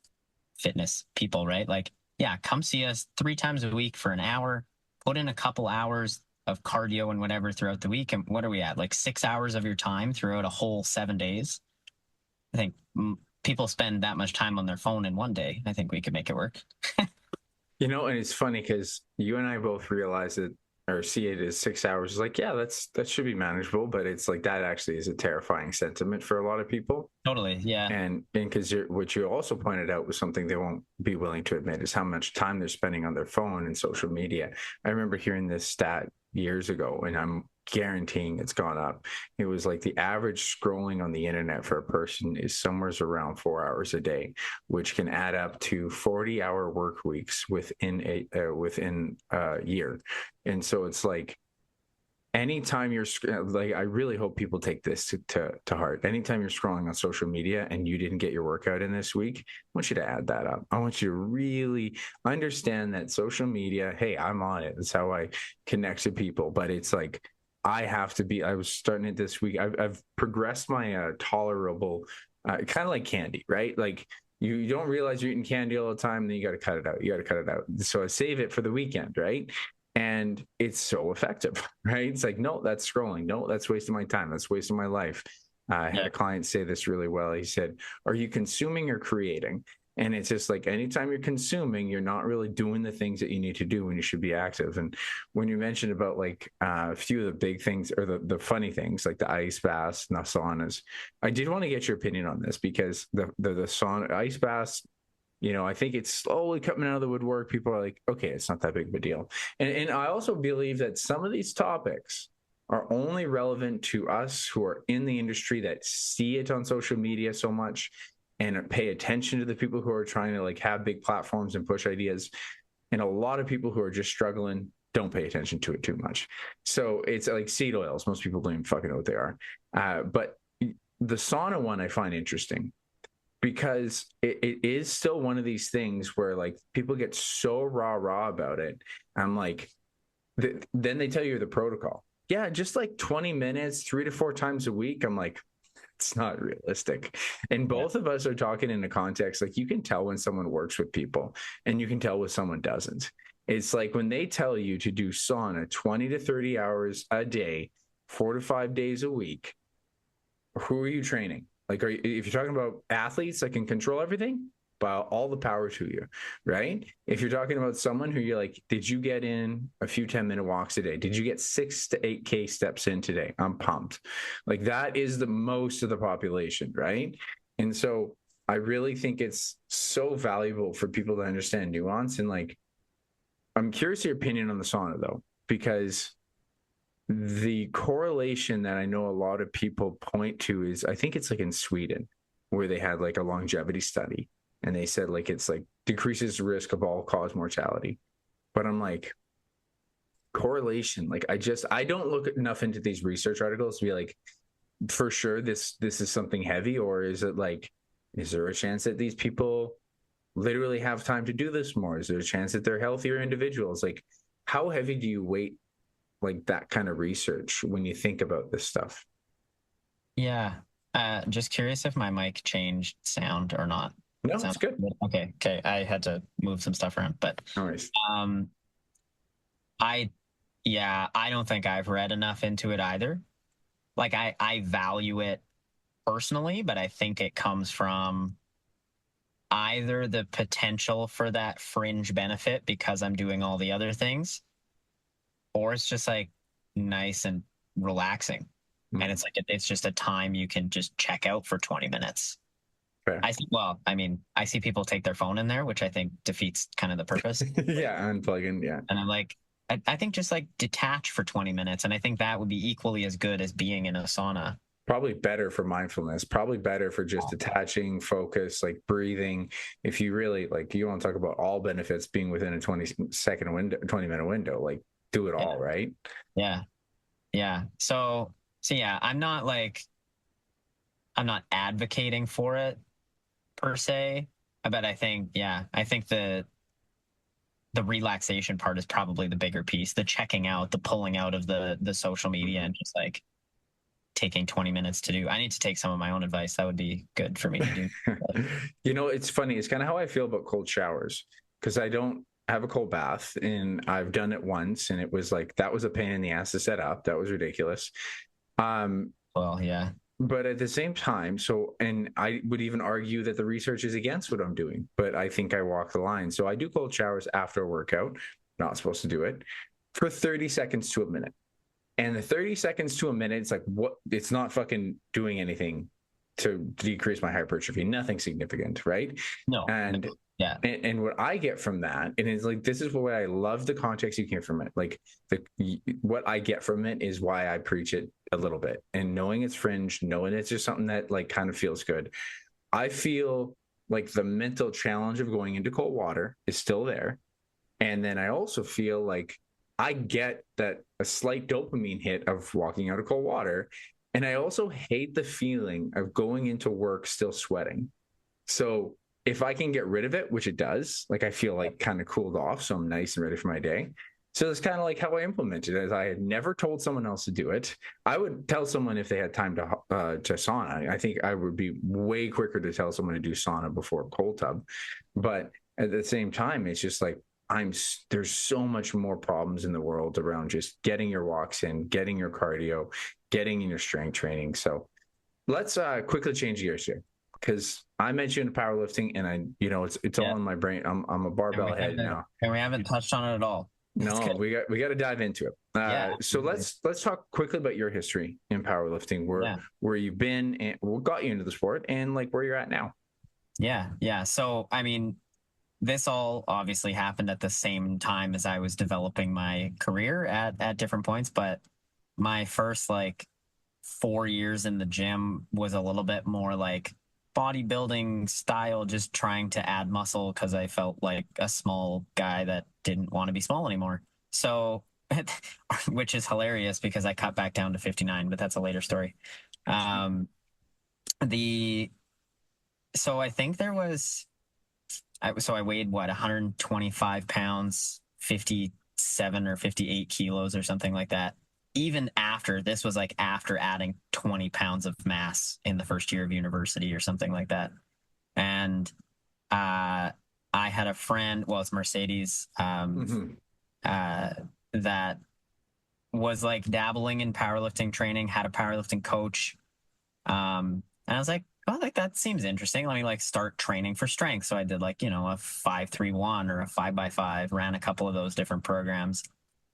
fitness people, right? Like, yeah, come see us 3 times a week for an hour, put in a couple hours of cardio and whatever throughout the week. And what are we at? Like 6 hours of your time throughout a whole 7 days. I think people spend that much time on their phone in one day. I think we could make it work. And it's funny because you and I both realize it or see it as 6 hours. It's like, yeah, that should be manageable, but it's like that actually is a terrifying sentiment for a lot of people. Totally, yeah. And because what you also pointed out was something they won't be willing to admit is how much time they're spending on their phone and social media. I remember hearing this stat years ago, and I'm guaranteeing it's gone up. It was like the average scrolling on the internet for a person is somewhere around 4 hours a day, which can add up to 40-hour work weeks within a year. And so it's like anytime you're like, I really hope people take this to heart. Anytime you're scrolling on social media and you didn't get your workout in this week, I want you to add that up. I want you to really understand that social media, hey, I'm on it. That's how I connect to people. But it's like, I was starting it this week. I've progressed my tolerable, kind of like candy, right? Like you don't realize you're eating candy all the time, then you got to cut it out. You got to cut it out. So I save it for the weekend, right? And it's so effective, right? It's like, no, that's scrolling. No, that's wasting my time. That's wasting my life. I had a client say this really well. He said, are you consuming or creating? And it's just like anytime you're consuming, you're not really doing the things that you need to do when you should be active. And when you mentioned about like a few of the big things or the funny things like the ice baths and the saunas, I did want to get your opinion on this because the sauna ice baths, I think it's slowly coming out of the woodwork. People are like, okay, it's not that big of a deal. And I also believe that some of these topics are only relevant to us who are in the industry that see it on social media so much and pay attention to the people who are trying to like have big platforms and push ideas. And a lot of people who are just struggling don't pay attention to it too much. So it's like seed oils. Most people don't even fucking know what they are. But the sauna one I find interesting because it is still one of these things where like people get so raw about it. I'm like, then they tell you the protocol. Yeah, just like 20 minutes, 3 to 4 times a week. I'm like, it's not realistic. And both of us are talking in a context, like you can tell when someone works with people and you can tell when someone doesn't. It's like when they tell you to do sauna 20 to 30 hours a day, 4 to 5 days a week, who are you training? Like, if you're talking about athletes that can control everything, well, all the power to you, right? If you're talking about someone who you're like, did you get in a few 10-minute walks a day? Did you get 6 to 8K steps in today? I'm pumped. Like that is the most of the population, right? And so I really think it's so valuable for people to understand nuance. And like, I'm curious your opinion on the sauna though, because the correlation that I know a lot of people point to is I think it's like in Sweden where they had like a longevity study and they said like it's like decreases the risk of all cause mortality. But I'm like, correlation, like I don't look enough into these research articles to be like, for sure this is something heavy, or is it like, is there a chance that these people literally have time to do this more? Is there a chance that they're healthier individuals? Like, how heavy do you weight like that kind of research when you think about this stuff? Yeah. Just curious if my mic changed sound or not. No, it's good. Okay. I had to move some stuff around, but no worries. I don't think I've read enough into it either. Like I value it personally, but I think it comes from either the potential for that fringe benefit because I'm doing all the other things, or it's just like nice and relaxing. Mm. And it's like, it's just a time you can just check out for 20 minutes. Fair. I see people take their phone in there, which I think defeats kind of the purpose. Yeah, unplugging. Yeah. And I'm like, I think just like detach for 20 minutes. And I think that would be equally as good as being in a sauna. Probably better for mindfulness, probably better for just detaching, focus, like breathing. If you really like, you want to talk about all benefits being within a 20-second window, 20-minute window, like do it all, right? Yeah. Yeah. So yeah, I'm not advocating for it per se, but I think, the relaxation part is probably the bigger piece, the checking out, the pulling out of the social media and just like taking 20 minutes to do. I need to take some of my own advice. That would be good for me to do. You know, it's funny. It's kind of how I feel about cold showers because I don't have a cold bath and I've done it once and it was like, that was a pain in the ass to set up. That was ridiculous. Well, yeah. But at the same time, and I would even argue that the research is against what I'm doing, but I think I walk the line. So I do cold showers after a workout, not supposed to do it, for 30 seconds to a minute. And the 30 seconds to a minute, it's like, what? It's not fucking doing anything to decrease my hypertrophy, nothing significant, right? No. And yeah. And what I get from that, and it's like, this is what I love the context you get from it. Like what I get from it is why I preach it a little bit, and knowing it's fringe, knowing it's just something that like kind of feels good. I feel like the mental challenge of going into cold water is still there. And then I also feel like I get that a slight dopamine hit of walking out of cold water. And I also hate the feeling of going into work still sweating. So if I can get rid of it, which it does, like I feel like kind of cooled off, so I'm nice and ready for my day. So it's kind of like how I implemented it. As I had never told someone else to do it. I would tell someone if they had time to sauna. I think I would be way quicker to tell someone to do sauna before cold tub. But at the same time, it's just like there's so much more problems in the world around just getting your walks in, getting your cardio, getting in your strength training. So let's quickly change gears here, because I mentioned powerlifting and it's all in my brain. I'm a barbell head now. And we haven't touched on it at all. No, we got to dive into it. So let's talk quickly about your history in powerlifting, where you've been and what got you into the sport and like where you're at now. Yeah. So, I mean, this all obviously happened at the same time as I was developing my career at different points, but my first like 4 years in the gym was a little bit more like bodybuilding style, just trying to add muscle because I felt like a small guy that didn't want to be small anymore. So, which is hilarious because I cut back down to 59, but that's a later story. So I think there was, I weighed 125 pounds, 57 or 58 kilos or something like that. Even after this was like after adding 20 pounds of mass in the first year of university or something like that. And I had a friend, well, it's Mercedes, that was like dabbling in powerlifting training, had a powerlifting coach. And I was like, oh, like that seems interesting. Let me like start training for strength. So I did like, a 5-3-1 or a 5x5, ran a couple of those different programs.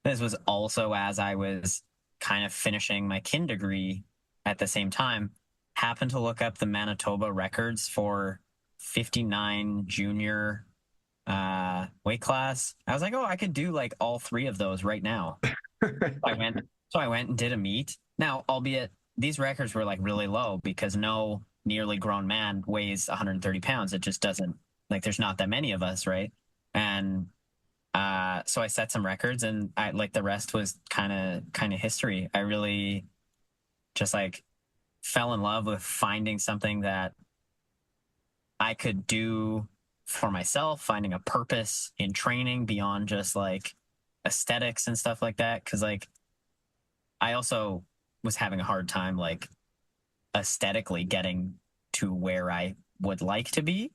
This was also as I was kind of finishing my kin degree at the same time, happened to look up the Manitoba records for 59 junior weight class. I was like, oh, I could do like all three of those right now. I went and did a meet. Now, albeit these records were like really low because no nearly grown man weighs 130 pounds. It just doesn't, like, there's not that many of us, right? And so I set some records, and I like the rest was kind of history. I really just like fell in love with finding something that I could do for myself, finding a purpose in training beyond just like aesthetics and stuff like that. Cause like I also was having a hard time like aesthetically getting to where I would like to be,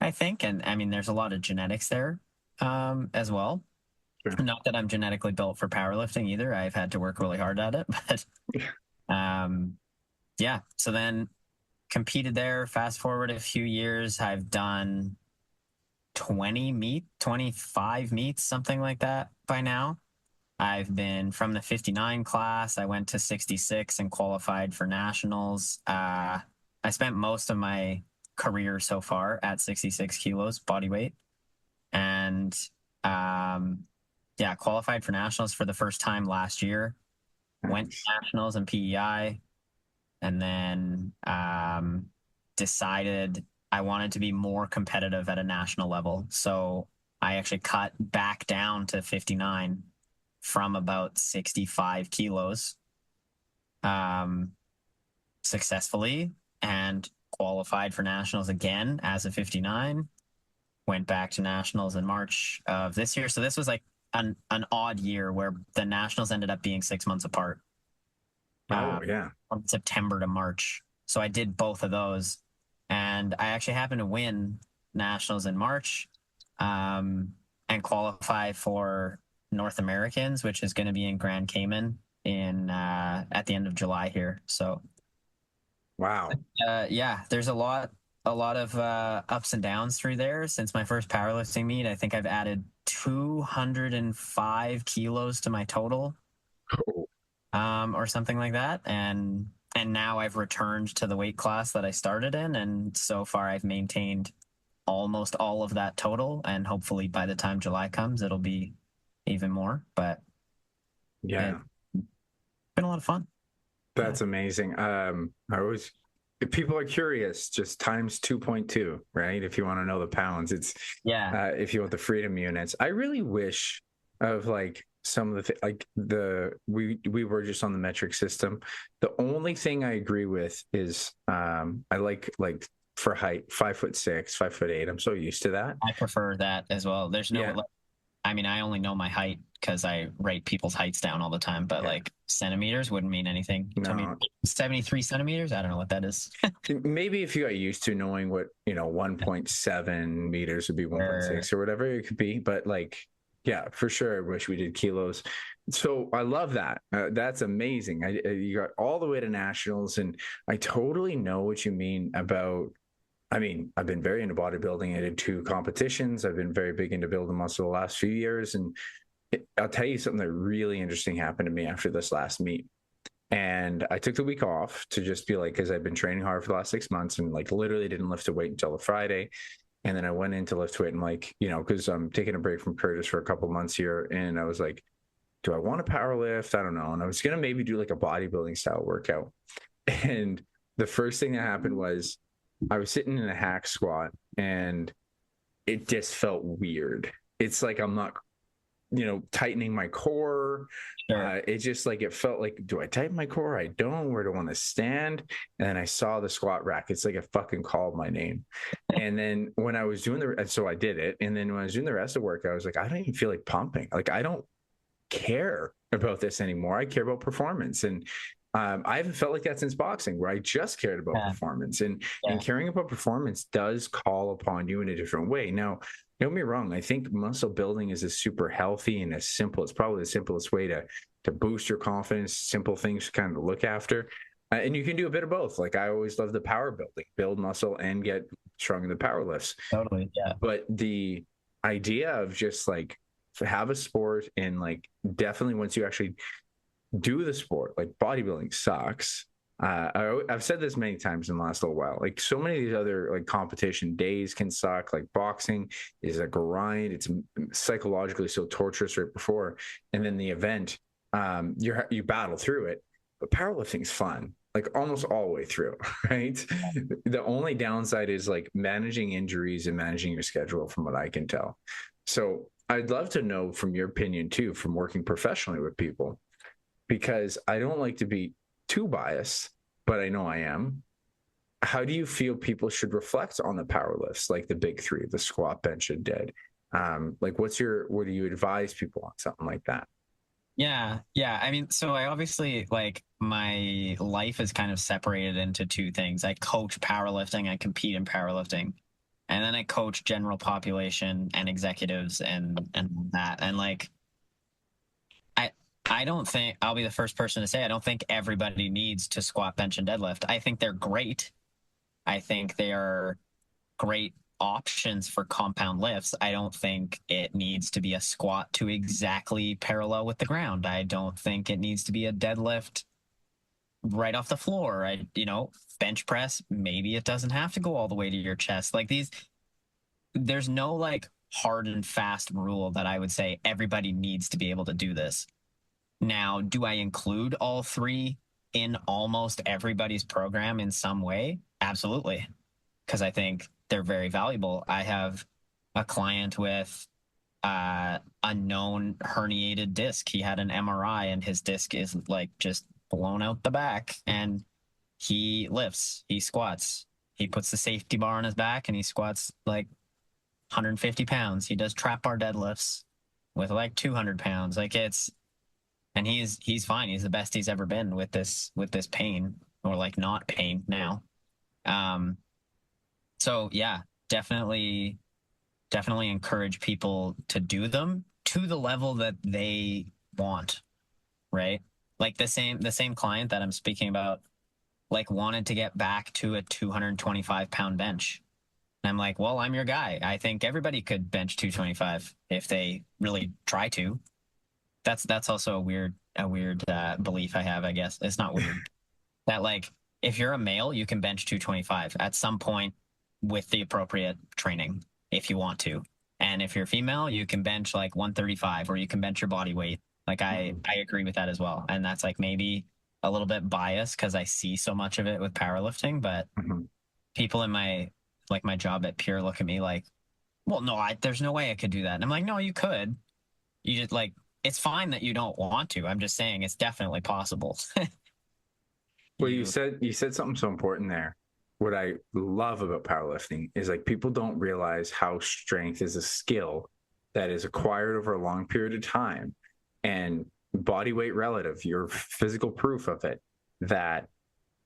I think. And I mean, there's a lot of genetics there as well. Sure. Not that I'm genetically built for powerlifting either. I've had to work really hard at it, but yeah. So then competed there. Fast forward a few years, I've done 25 meets, something like that by now. I've been from the 59 class. I went to 66 and qualified for nationals. I spent most of my career so far at 66 kilos body weight, and yeah, qualified for nationals for the first time last year. Went to Nice. nationals and PEI, and then decided I wanted to be more competitive at a national level. So I actually cut back down to 59 from about 65 kilos successfully, and qualified for nationals again as a 59. Went back to nationals in March of this year. So this was like an odd year where the nationals ended up being 6 months apart, Oh yeah. from September to March. So I did both of those, and I actually happened to win nationals in March, and qualify for North Americans, which is going to be in Grand Cayman in at the end of July here. So Wow. yeah, there's a lot of ups and downs through there since my first powerlifting meet. I think I've added 205 kilos to my total, Cool. or something like that, and now I've returned to the weight class that I started in, and so far I've maintained almost all of that total, and hopefully by the time July comes it'll be even more. But Yeah. it's been a lot of fun. That's amazing. I always, if people are curious, just times 2.2, right? If you want to know the pounds, it's Yeah. if you want the freedom units. I really wish of like some of the like we were just on the metric system. The only thing I agree with is I like for height 5'6", 5'8". I'm so used to that. I prefer that as well. There's no, Yeah. like, I mean, I only know my height because I write people's heights down all the time, but Yeah. like centimeters wouldn't mean anything to me. No. 73 centimeters? I don't know what that is. Maybe if you got used to knowing what 1.7 meters would be Or 1.6 or whatever it could be, but like, yeah, for sure. I wish we did kilos. So I love that. That's amazing. You got all the way to nationals, and I totally know what you mean about. I mean, I've been very into bodybuilding. I did 2 competitions. I've been very big into building muscle the last few years, and I'll tell you something that really interesting happened to me after this last meet. And I took the week off to just be like, because I've been training hard for the last 6 months and like literally didn't lift a weight until the Friday. And then I went in to lift weight and like, because I'm taking a break from Curtis for a couple months here. And I was like, do I want to power lift? I don't know. And I was going to maybe do like a bodybuilding style workout. And the first thing that happened was I was sitting in a hack squat and it just felt weird. It's like I'm not tightening my core. sure. It just like it felt like, do I tighten my core? I don't. Where do I want to stand? And then I saw the squat rack. It's like it fucking called my name. And then when I was doing so I did it. And then when I was doing the rest of the work, I was like, I don't even feel like pumping. Like I don't care about this anymore. I care about performance. And I haven't felt like that since boxing, where I just cared about Yeah. performance. And Yeah. caring about performance does call upon you in a different way. Now, don't get me wrong. I think muscle building is a super healthy and as simple. It's probably the simplest way to boost your confidence. Simple things to kind of look after, and you can do a bit of both. Like I always love the power building, build muscle and get strong in the power lifts. Totally. Yeah. But the idea of just like have a sport and like definitely once you actually do the sport, like bodybuilding sucks. I've said this many times in the last little while. Like so many of these other like competition days can suck. Like boxing is a grind. It's psychologically so torturous right before, and then the event, you battle through it. But powerlifting is fun, like almost all the way through, right? The only downside is like managing injuries and managing your schedule, from what I can tell. So I'd love to know from your opinion too, from working professionally with people, because I don't like to be too biased, but I know I am. How do you feel people should reflect on the power lifts, like the big three, the squat, bench, and dead? Like what do you advise people on something like that? Yeah. Yeah. I mean, so I obviously, like, my life is kind of separated into two things. I coach powerlifting, I compete in powerlifting, and then I coach general population and executives and that. And like, I don't think, I'll be the first person to say, I don't think everybody needs to squat, bench, and deadlift. I think they're great. I think they are great options for compound lifts. I don't think it needs to be a squat to exactly parallel with the ground. I don't think it needs to be a deadlift right off the floor. Bench press, maybe it doesn't have to go all the way to your chest. Like there's no like hard and fast rule that I would say everybody needs to be able to do this. Now, do I include all three in almost everybody's program in some way? Absolutely. Because I think they're very valuable. I have a client with a known herniated disc. He had an MRI and his disc is like just blown out the back, and he lifts, he squats, he puts the safety bar on his back and he squats like 150 pounds. He does trap bar deadlifts with like 200 pounds. And he's fine. He's the best he's ever been with this pain, or like not pain now. So yeah, definitely encourage people to do them to the level that they want, right? Like the same client that I'm speaking about, like wanted to get back to a 225-pound bench. And I'm like, well, I'm your guy. I think everybody could bench 225 if they really try to. That's also a weird belief I have, I guess. It's not weird. That like if you're a male, you can bench 225 at some point with the appropriate training if you want to. And if you're female, you can bench like 135, or you can bench your body weight. Like I agree with that as well. And that's like maybe a little bit biased because I see so much of it with powerlifting, but people in my job at Pure look at me like, well, no, there's no way I could do that. And I'm like, no, you could. You just like, it's fine that you don't want to. I'm just saying it's definitely possible. Well, you said something so important there. What I love about powerlifting is like people don't realize how strength is a skill that is acquired over a long period of time, and body weight relative, your physical proof of it, that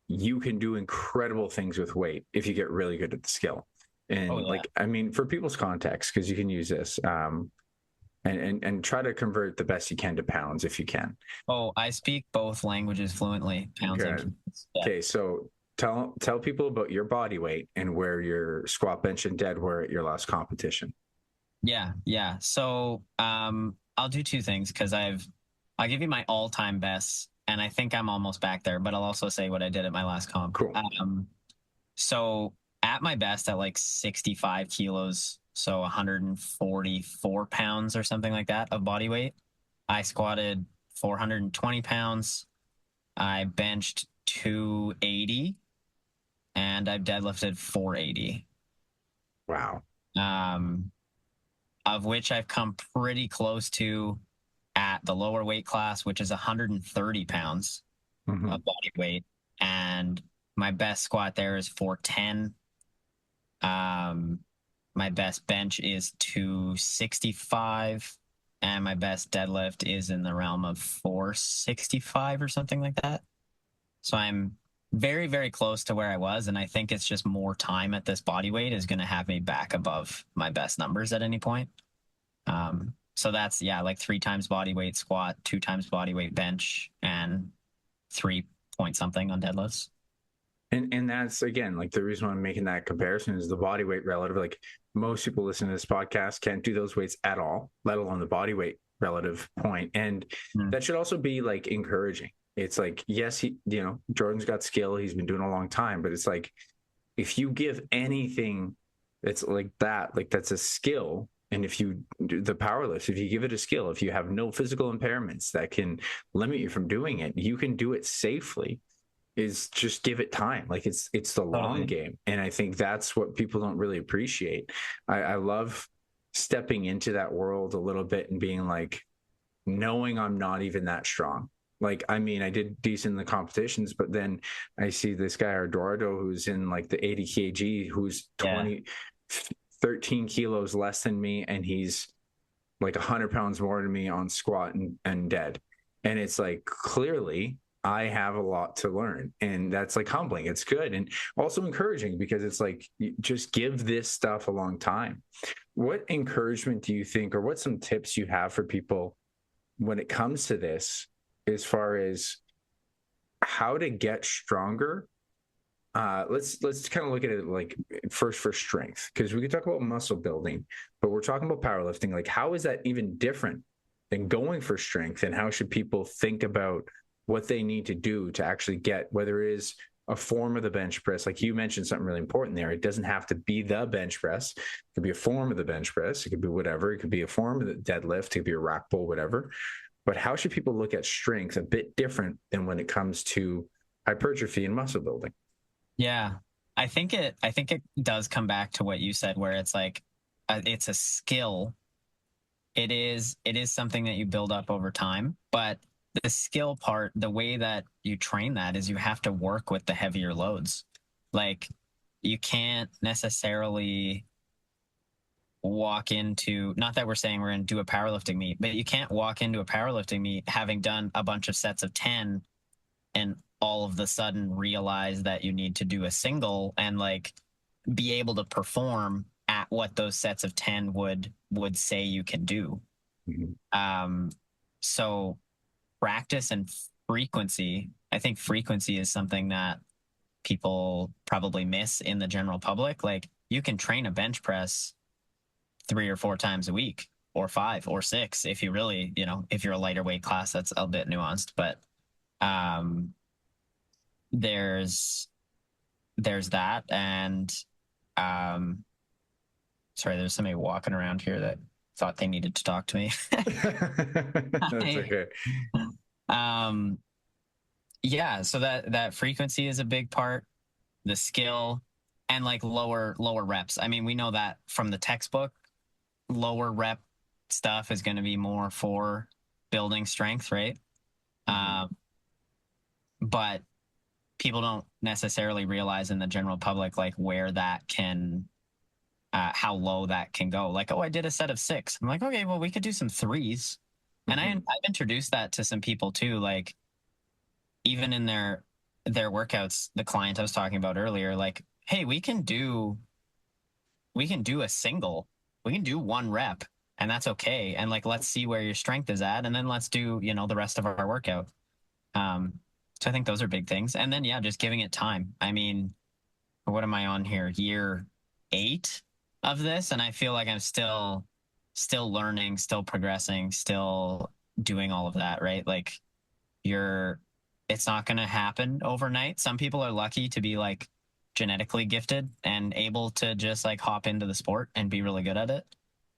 you can do incredible things with weight if you get really good at the skill. And like, I mean, for people's context, because you can use this, and try to convert the best you can to pounds if you can. Oh, I speak both languages fluently. Pounds and kilos. Yeah. Okay, so tell people about your body weight and where your squat, bench, and dead were at your last competition. Yeah. So I'll do two things because I'll give you my all-time best, and I think I'm almost back there, but I'll also say what I did at my last comp. Cool. So at my best at like 65 kilos, so 144 pounds or something like that of body weight, I squatted 420 pounds. I benched 280, and I've deadlifted 480. Wow. Of which I've come pretty close to at the lower weight class, which is 130 pounds of body weight. And my best squat there is 410. My best bench is 265, and my best deadlift is in the realm of 465 or something like that. So I'm very, very close to where I was, and I think it's just more time at this body weight is going to have me back above my best numbers at any point. So that's, like 3 times body weight squat, 2 times body weight bench, and 3 point something on deadlifts. And that's, again, like the reason why I'm making that comparison is the body weight relative. Like most people listening to this podcast can't do those weights at all, let alone the body weight relative point. And that should also be like encouraging. It's like, yes, Jordan's got skill. He's been doing it a long time, but it's like, if you give anything that's like that, like that's a skill. And if you do the powerlifts, if you give it a skill, if you have no physical impairments that can limit you from doing it, you can do it safely. Is just give it time. Like it's the long game. And I think that's what people don't really appreciate. I love stepping into that world a little bit and being like, knowing I'm not even that strong. Like, I mean, I did decent in the competitions, but then I see this guy, Eduardo, who's in like the 80 kg, who's 13 kilos less than me. And he's like 100 pounds more than me on squat and dead. And it's like, clearly I have a lot to learn, and that's like humbling. It's good. And also encouraging, because it's like, just give this stuff a long time. What encouragement do you think, or what some tips you have for people when it comes to this, as far as how to get stronger let's kind of look at it like first for strength, because we could talk about muscle building, but we're talking about powerlifting. Like, how is that even different than going for strength, and how should people think about what they need to do to actually get, whether it is a form of the bench press, like you mentioned something really important there. It doesn't have to be the bench press. It could be a form of the bench press. It could be whatever. It could be a form of the deadlift. It could be a rack pull, whatever. But how should people look at strength a bit different than when it comes to hypertrophy and muscle building? Yeah. I think it does come back to what you said, where it's like it's a skill. It is something that you build up over time, but the skill part, the way that you train that is you have to work with the heavier loads. Like you can't necessarily walk into, not that we're saying we're going to do a powerlifting meet, but you can't walk into a powerlifting meet having done a bunch of sets of 10 and all of the sudden realize that you need to do a single and like be able to perform at what those sets of 10 would say you can do. So practice and frequency, I think frequency is something that people probably miss in the general public. Like you can train a bench press 3 or 4 times a week, or 5 or 6 if you really, if you're a lighter weight class. That's a bit nuanced, but um there's that. And sorry, there's somebody walking around here that thought they needed to talk to me. That's okay. um yeah, so that frequency is a big part, the skill, and like lower reps. I mean, we know that from the textbook. Lower rep stuff is going to be more for building strength, right? But people don't necessarily realize in the general public like where that can how low that can go. Like, oh, I did a set of 6. I'm like, okay, well, we could do some 3s. And I've introduced that to some people too, like even in their workouts. The client I was talking about earlier, like, hey, we can do a single, we can do 1 rep, and that's okay. And like, let's see where your strength is at, and then let's do the rest of our workout. So I think those are big things. And then yeah, just giving it time. I mean, what am I on here? Year 8 of this, and I feel like I'm still learning, still progressing, still doing all of that, right? Like it's not going to happen overnight. Some people are lucky to be like genetically gifted and able to just like hop into the sport and be really good at it,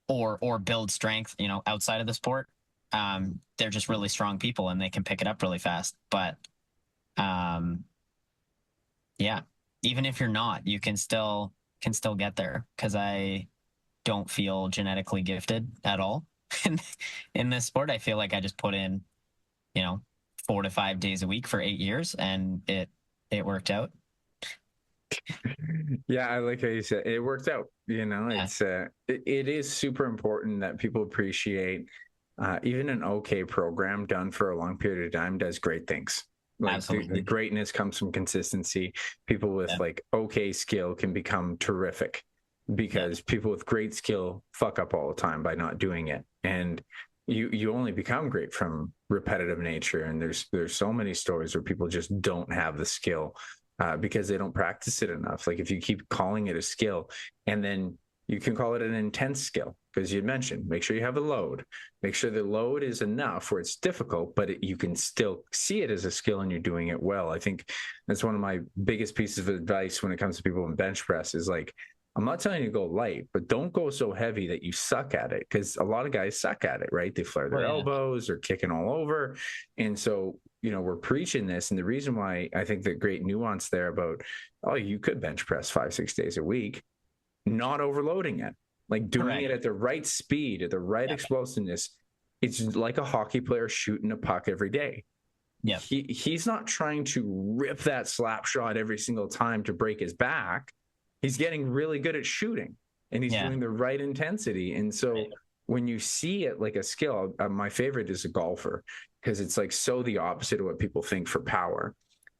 or build strength, outside of the sport. They're just really strong people and they can pick it up really fast. But yeah, even if you're not, you can still get there, because I don't feel genetically gifted at all in this sport. I feel like I just put in 4 to 5 days a week for 8 years, and it worked out. Yeah, I like how you said it worked out. It's it is super important that people appreciate even an okay program done for a long period of time does great things. Like the greatness comes from consistency. People with like okay skill can become terrific, because people with great skill fuck up all the time by not doing it. And you only become great from repetitive nature. And there's so many stories where people just don't have the skill because they don't practice it enough. Like if you keep calling it a skill, and then you can call it an intense skill, because you mentioned, make sure you have a load, make sure the load is enough where it's difficult, but you can still see it as a skill and you're doing it well. I think that's one of my biggest pieces of advice when it comes to people in bench press is like, I'm not telling you to go light, but don't go so heavy that you suck at it, because a lot of guys suck at it, right? They flare their elbows or kicking all over. And so, we're preaching this. And the reason why I think the great nuance there about, oh, you could bench press 5-6 days a week, not overloading it, like doing it at the right speed, at the right explosiveness. It's like a hockey player shooting a puck every day. Yeah, he's not trying to rip that slap shot every single time to break his back. He's getting really good at shooting, and he's doing the right intensity. And so when you see it like a skill, my favorite is a golfer, because it's like so the opposite of what people think for power.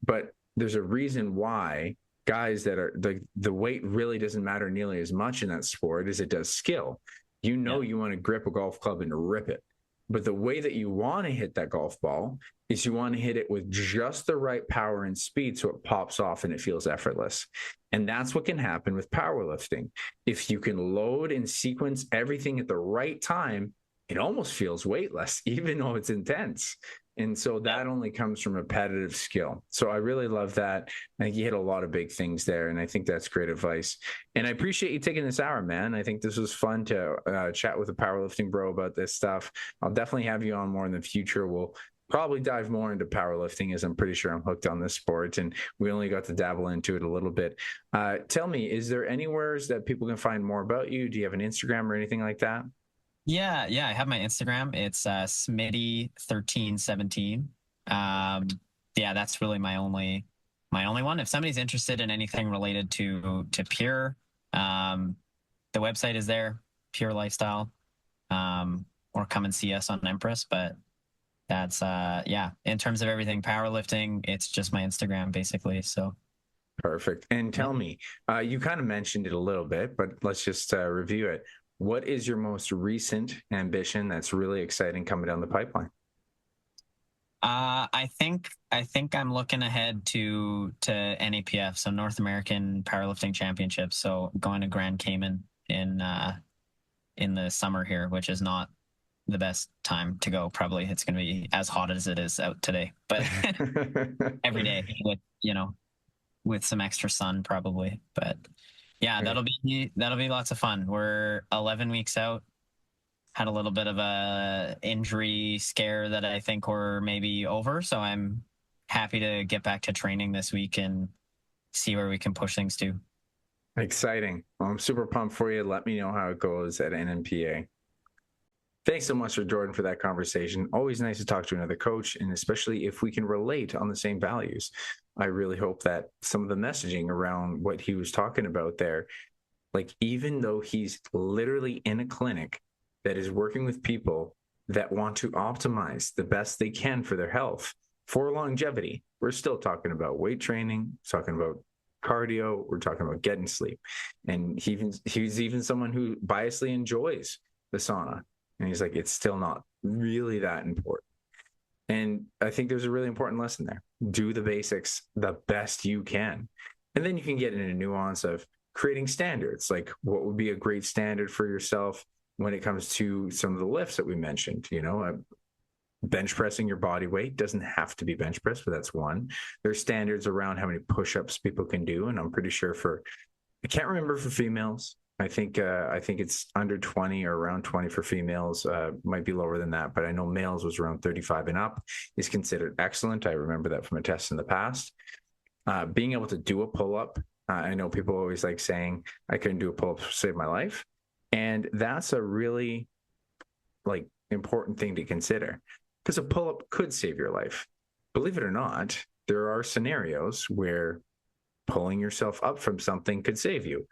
But there's a reason why guys that are the weight really doesn't matter nearly as much in that sport as it does skill. You want to grip a golf club and rip it, But the way that you want to hit that golf ball is you want to hit it with just the right power and speed so it pops off and it feels effortless. And that's what can happen with powerlifting. If you can load and sequence everything at the right time, it almost feels weightless, even though it's intense. And so that only comes from repetitive skill. So I really love that. I think you hit a lot of big things there, and I think that's great advice. And I appreciate you taking this hour, man. I think this was fun to chat with a powerlifting bro about this stuff. I'll definitely have you on more in the future. We'll probably dive more into powerlifting, as I'm pretty sure I'm hooked on this sport, and we only got to dabble into it a little bit. Tell me, is there anywhere that people can find more about you? Do you have an Instagram or anything like that? Yeah, I have my Instagram. It's Smitty1317. Yeah, that's really my only one. If somebody's interested in anything related to Pure, the website is there, Pure Lifestyle, or come and see us on Empress. But that's yeah, in terms of everything powerlifting, it's just my Instagram basically. So Perfect. And tell me, you kind of mentioned it a little bit, but let's just review it. What is your most recent ambition that's really exciting coming down the pipeline? I think I'm looking ahead to NAPF, so North American Powerlifting Championships. So going to Grand Cayman in the summer here, which is not the best time to go. Probably it's going to be as hot as it is out today, but every day with with some extra sun probably. But yeah, that'll be lots of fun. We're 11 weeks out. Had a little bit of a injury scare that I think we're maybe over. So I'm happy to get back to training this week and see where we can push things to. Exciting. Well, I'm super pumped for you. Let me know how it goes at NNPA. Thanks so much, Jordan, for that conversation. Always nice to talk to another coach, and especially if we can relate on the same values. I really hope that some of the messaging around what he was talking about there, like even though he's literally in a clinic that is working with people that want to optimize the best they can for their health, for longevity, we're still talking about weight training, talking about cardio, we're talking about getting sleep. And he's even someone who biasly enjoys the sauna. And he's like, it's still not really that important. And I think there's a really important lesson there. Do the basics the best you can. And then you can get into nuance of creating standards, like what would be a great standard for yourself when it comes to some of the lifts that we mentioned. Bench pressing your body weight doesn't have to be bench press, but that's one. There's standards around how many push-ups people can do. And I'm pretty sure I can't remember for females. I think it's under 20 or around 20 for females, might be lower than that, but I know males was around 35 and up is considered excellent. I remember that from a test in the past. Being able to do a pull-up. I know people always like saying I couldn't do a pull-up to save my life. And that's a really important thing to consider, because a pull-up could save your life. Believe it or not, there are scenarios where pulling yourself up from something could save you.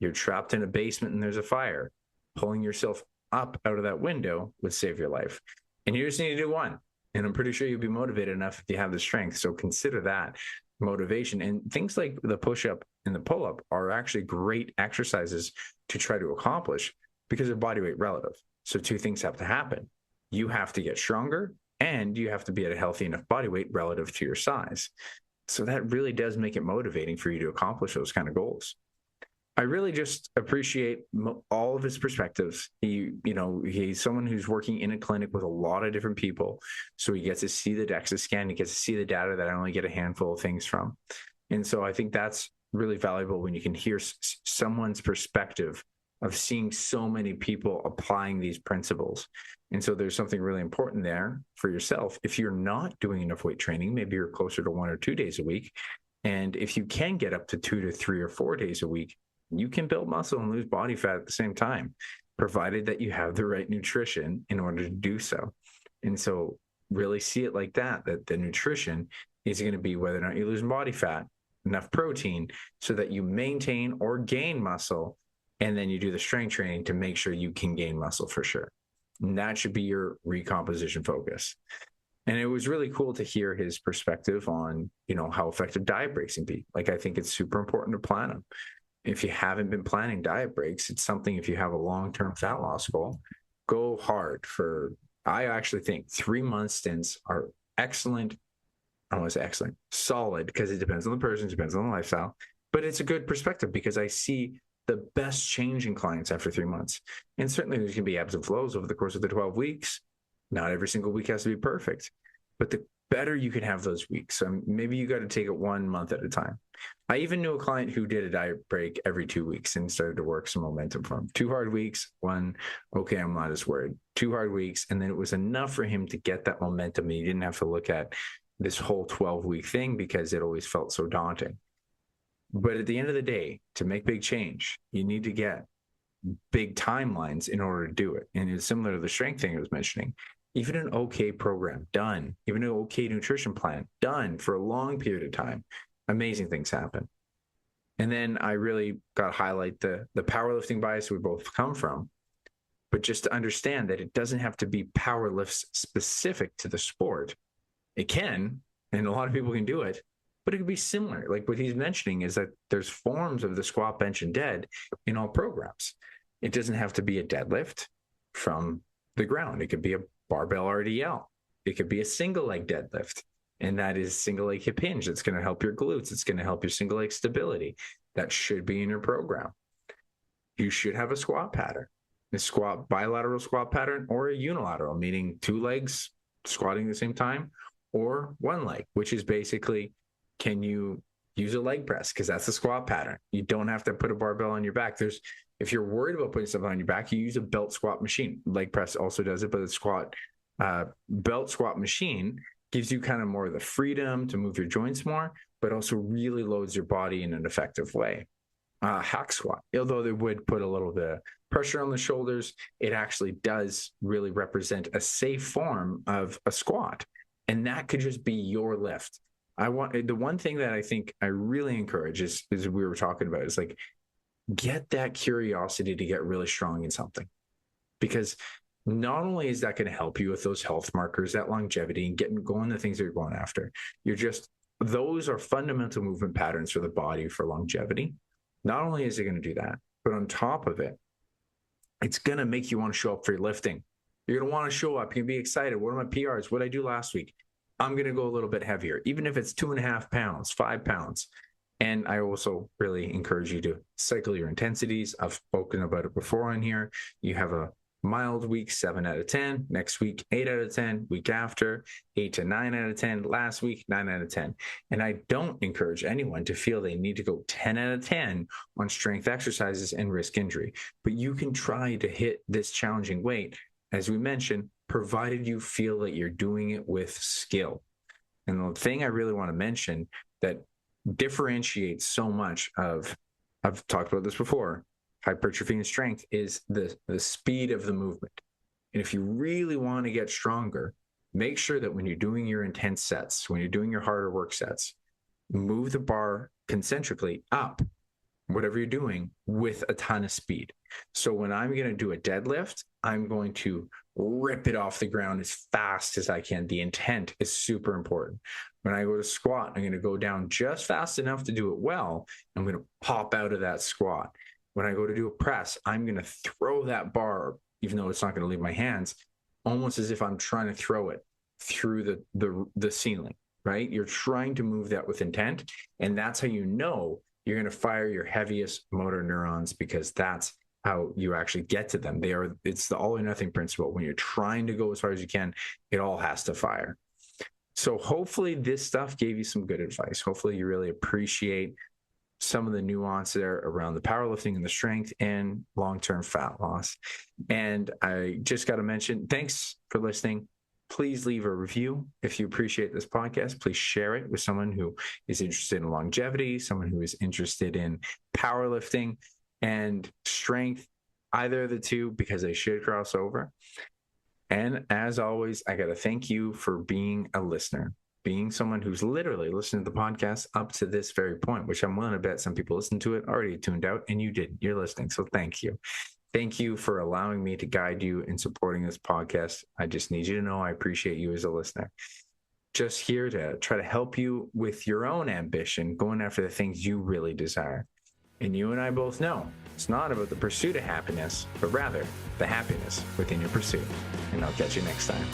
You're trapped in a basement and there's a fire. Pulling yourself up out of that window would save your life. And you just need to do one. And I'm pretty sure you'll be motivated enough if you have the strength. So consider that motivation. And things like the push-up and the pull-up are actually great exercises to try to accomplish because they're body weight relative. So two things have to happen. You have to get stronger and you have to be at a healthy enough body weight relative to your size. So that really does make it motivating for you to accomplish those kind of goals. I really just appreciate all of his perspectives. He's someone who's working in a clinic with a lot of different people. So he gets to see the DEXA scan. He gets to see the data that I only get a handful of things from. And so I think that's really valuable when you can hear someone's perspective of seeing so many people applying these principles. And so there's something really important there for yourself. If you're not doing enough weight training, maybe you're closer to 1 or 2 days a week. And if you can get up to 2 to 3 or 4 days a week, you can build muscle and lose body fat at the same time, provided that you have the right nutrition in order to do so. And so really see it like that the nutrition is going to be whether or not you're losing body fat, enough protein so that you maintain or gain muscle. And then you do the strength training to make sure you can gain muscle for sure. And that should be your recomposition focus. And it was really cool to hear his perspective on, how effective diet breaks can be. I think it's super important to plan them. If you haven't been planning diet breaks, it's something, if you have a long-term fat loss goal, go hard for I actually think 3-month stints are excellent. I don't want to say excellent, solid, because it depends on the person, depends on the lifestyle, but it's a good perspective because I see the best change in clients after 3 months. And certainly there's going to be ebbs and flows over the course of the 12 weeks. Not every single week has to be perfect, but the better you can have those weeks. So maybe you got to take it 1 month at a time. I even knew a client who did a diet break every 2 weeks and started to work some momentum from him. 2 hard weeks, one, okay, I'm not as worried. 2 hard weeks, and then it was enough for him to get that momentum. And he didn't have to look at this whole 12-week thing because it always felt so daunting. But at the end of the day, to make big change, you need to get big timelines in order to do it. And it's similar to the strength thing I was mentioning. Even an okay program done, even an okay nutrition plan done for a long period of time, amazing things happen. And then I really got to highlight the powerlifting bias we both come from, but just to understand that it doesn't have to be powerlifts specific to the sport. It can, and a lot of people can do it, but it could be similar. Like what he's mentioning is that there's forms of the squat, bench, and dead in all programs. It doesn't have to be a deadlift from the ground. It could be a barbell RDL. It could be a single leg deadlift, and that is single leg hip hinge. It's going to help your glutes. It's going to help your single leg stability. That should be in your program. You should have a squat pattern, a squat bilateral squat pattern, or a unilateral, meaning 2 legs squatting at the same time, or 1 leg, which is basically, can you use a leg press? Because that's a squat pattern. You don't have to put a barbell on your back. If you're worried about putting something on your back, you use a belt squat machine. Leg press also does it, but the belt squat machine gives you kind of more of the freedom to move your joints more, but also really loads your body in an effective way. Hack squat, although they would put a little bit of pressure on the shoulders, it actually does really represent a safe form of a squat. And that could just be your lift. The one thing that I think I really encourage is we were talking about, is like, get that curiosity to get really strong in something, because not only is that going to help you with those health markers, that longevity, and getting going the things that you're going after, those are fundamental movement patterns for the body for longevity. Not only is it going to do that, but on top of it, it's going to make you want to show up for your lifting. You're going to want to show up. You're going to be excited. What are my PRs? What did I do last week? I'm going to go a little bit heavier, even if it's 2.5 pounds, 5 pounds. And I also really encourage you to cycle your intensities. I've spoken about it before on here. You have a mild week, 7 out of 10. Next week, 8 out of 10. Week after, 8 to 9 out of 10. Last week, 9 out of 10. And I don't encourage anyone to feel they need to go 10 out of 10 on strength exercises and risk injury. But you can try to hit this challenging weight, as we mentioned, provided you feel that you're doing it with skill. And the thing I really want to mention that differentiates so much of, I've talked about this before, hypertrophy and strength, is the speed of the movement. And if you really want to get stronger, make sure that when you're doing your intense sets, when you're doing your harder work sets, move the bar concentrically up, whatever you're doing, with a ton of speed. So when I'm going to do a deadlift, I'm going to rip it off the ground as fast as I can. The intent is super important. When I go to squat, I'm going to go down just fast enough to do it well. I'm going to pop out of that squat. When I go to do a press, I'm going to throw that bar, even though it's not going to leave my hands, almost as if I'm trying to throw it through the ceiling, right? You're trying to move that with intent. And that's how you know you're going to fire your heaviest motor neurons, because that's how you actually get to them. It's the all or nothing principle. When you're trying to go as hard as you can, it all has to fire. So hopefully this stuff gave you some good advice. Hopefully you really appreciate some of the nuance there around the powerlifting and the strength and long-term fat loss. And I just got to mention, thanks for listening. Please leave a review if you appreciate this podcast. Please share it with someone who is interested in longevity, someone who is interested in powerlifting and strength, either of the two, because they should cross over. And as always, I got to thank you for being a listener, being someone who's literally listened to the podcast up to this very point, which I'm willing to bet some people listened to it, already tuned out, and you didn't. You're listening. So thank you. Thank you for allowing me to guide you in supporting this podcast. I just need you to know I appreciate you as a listener. Just here to try to help you with your own ambition, going after the things you really desire. And you and I both know it's not about the pursuit of happiness, but rather the happiness within your pursuit. And I'll catch you next time.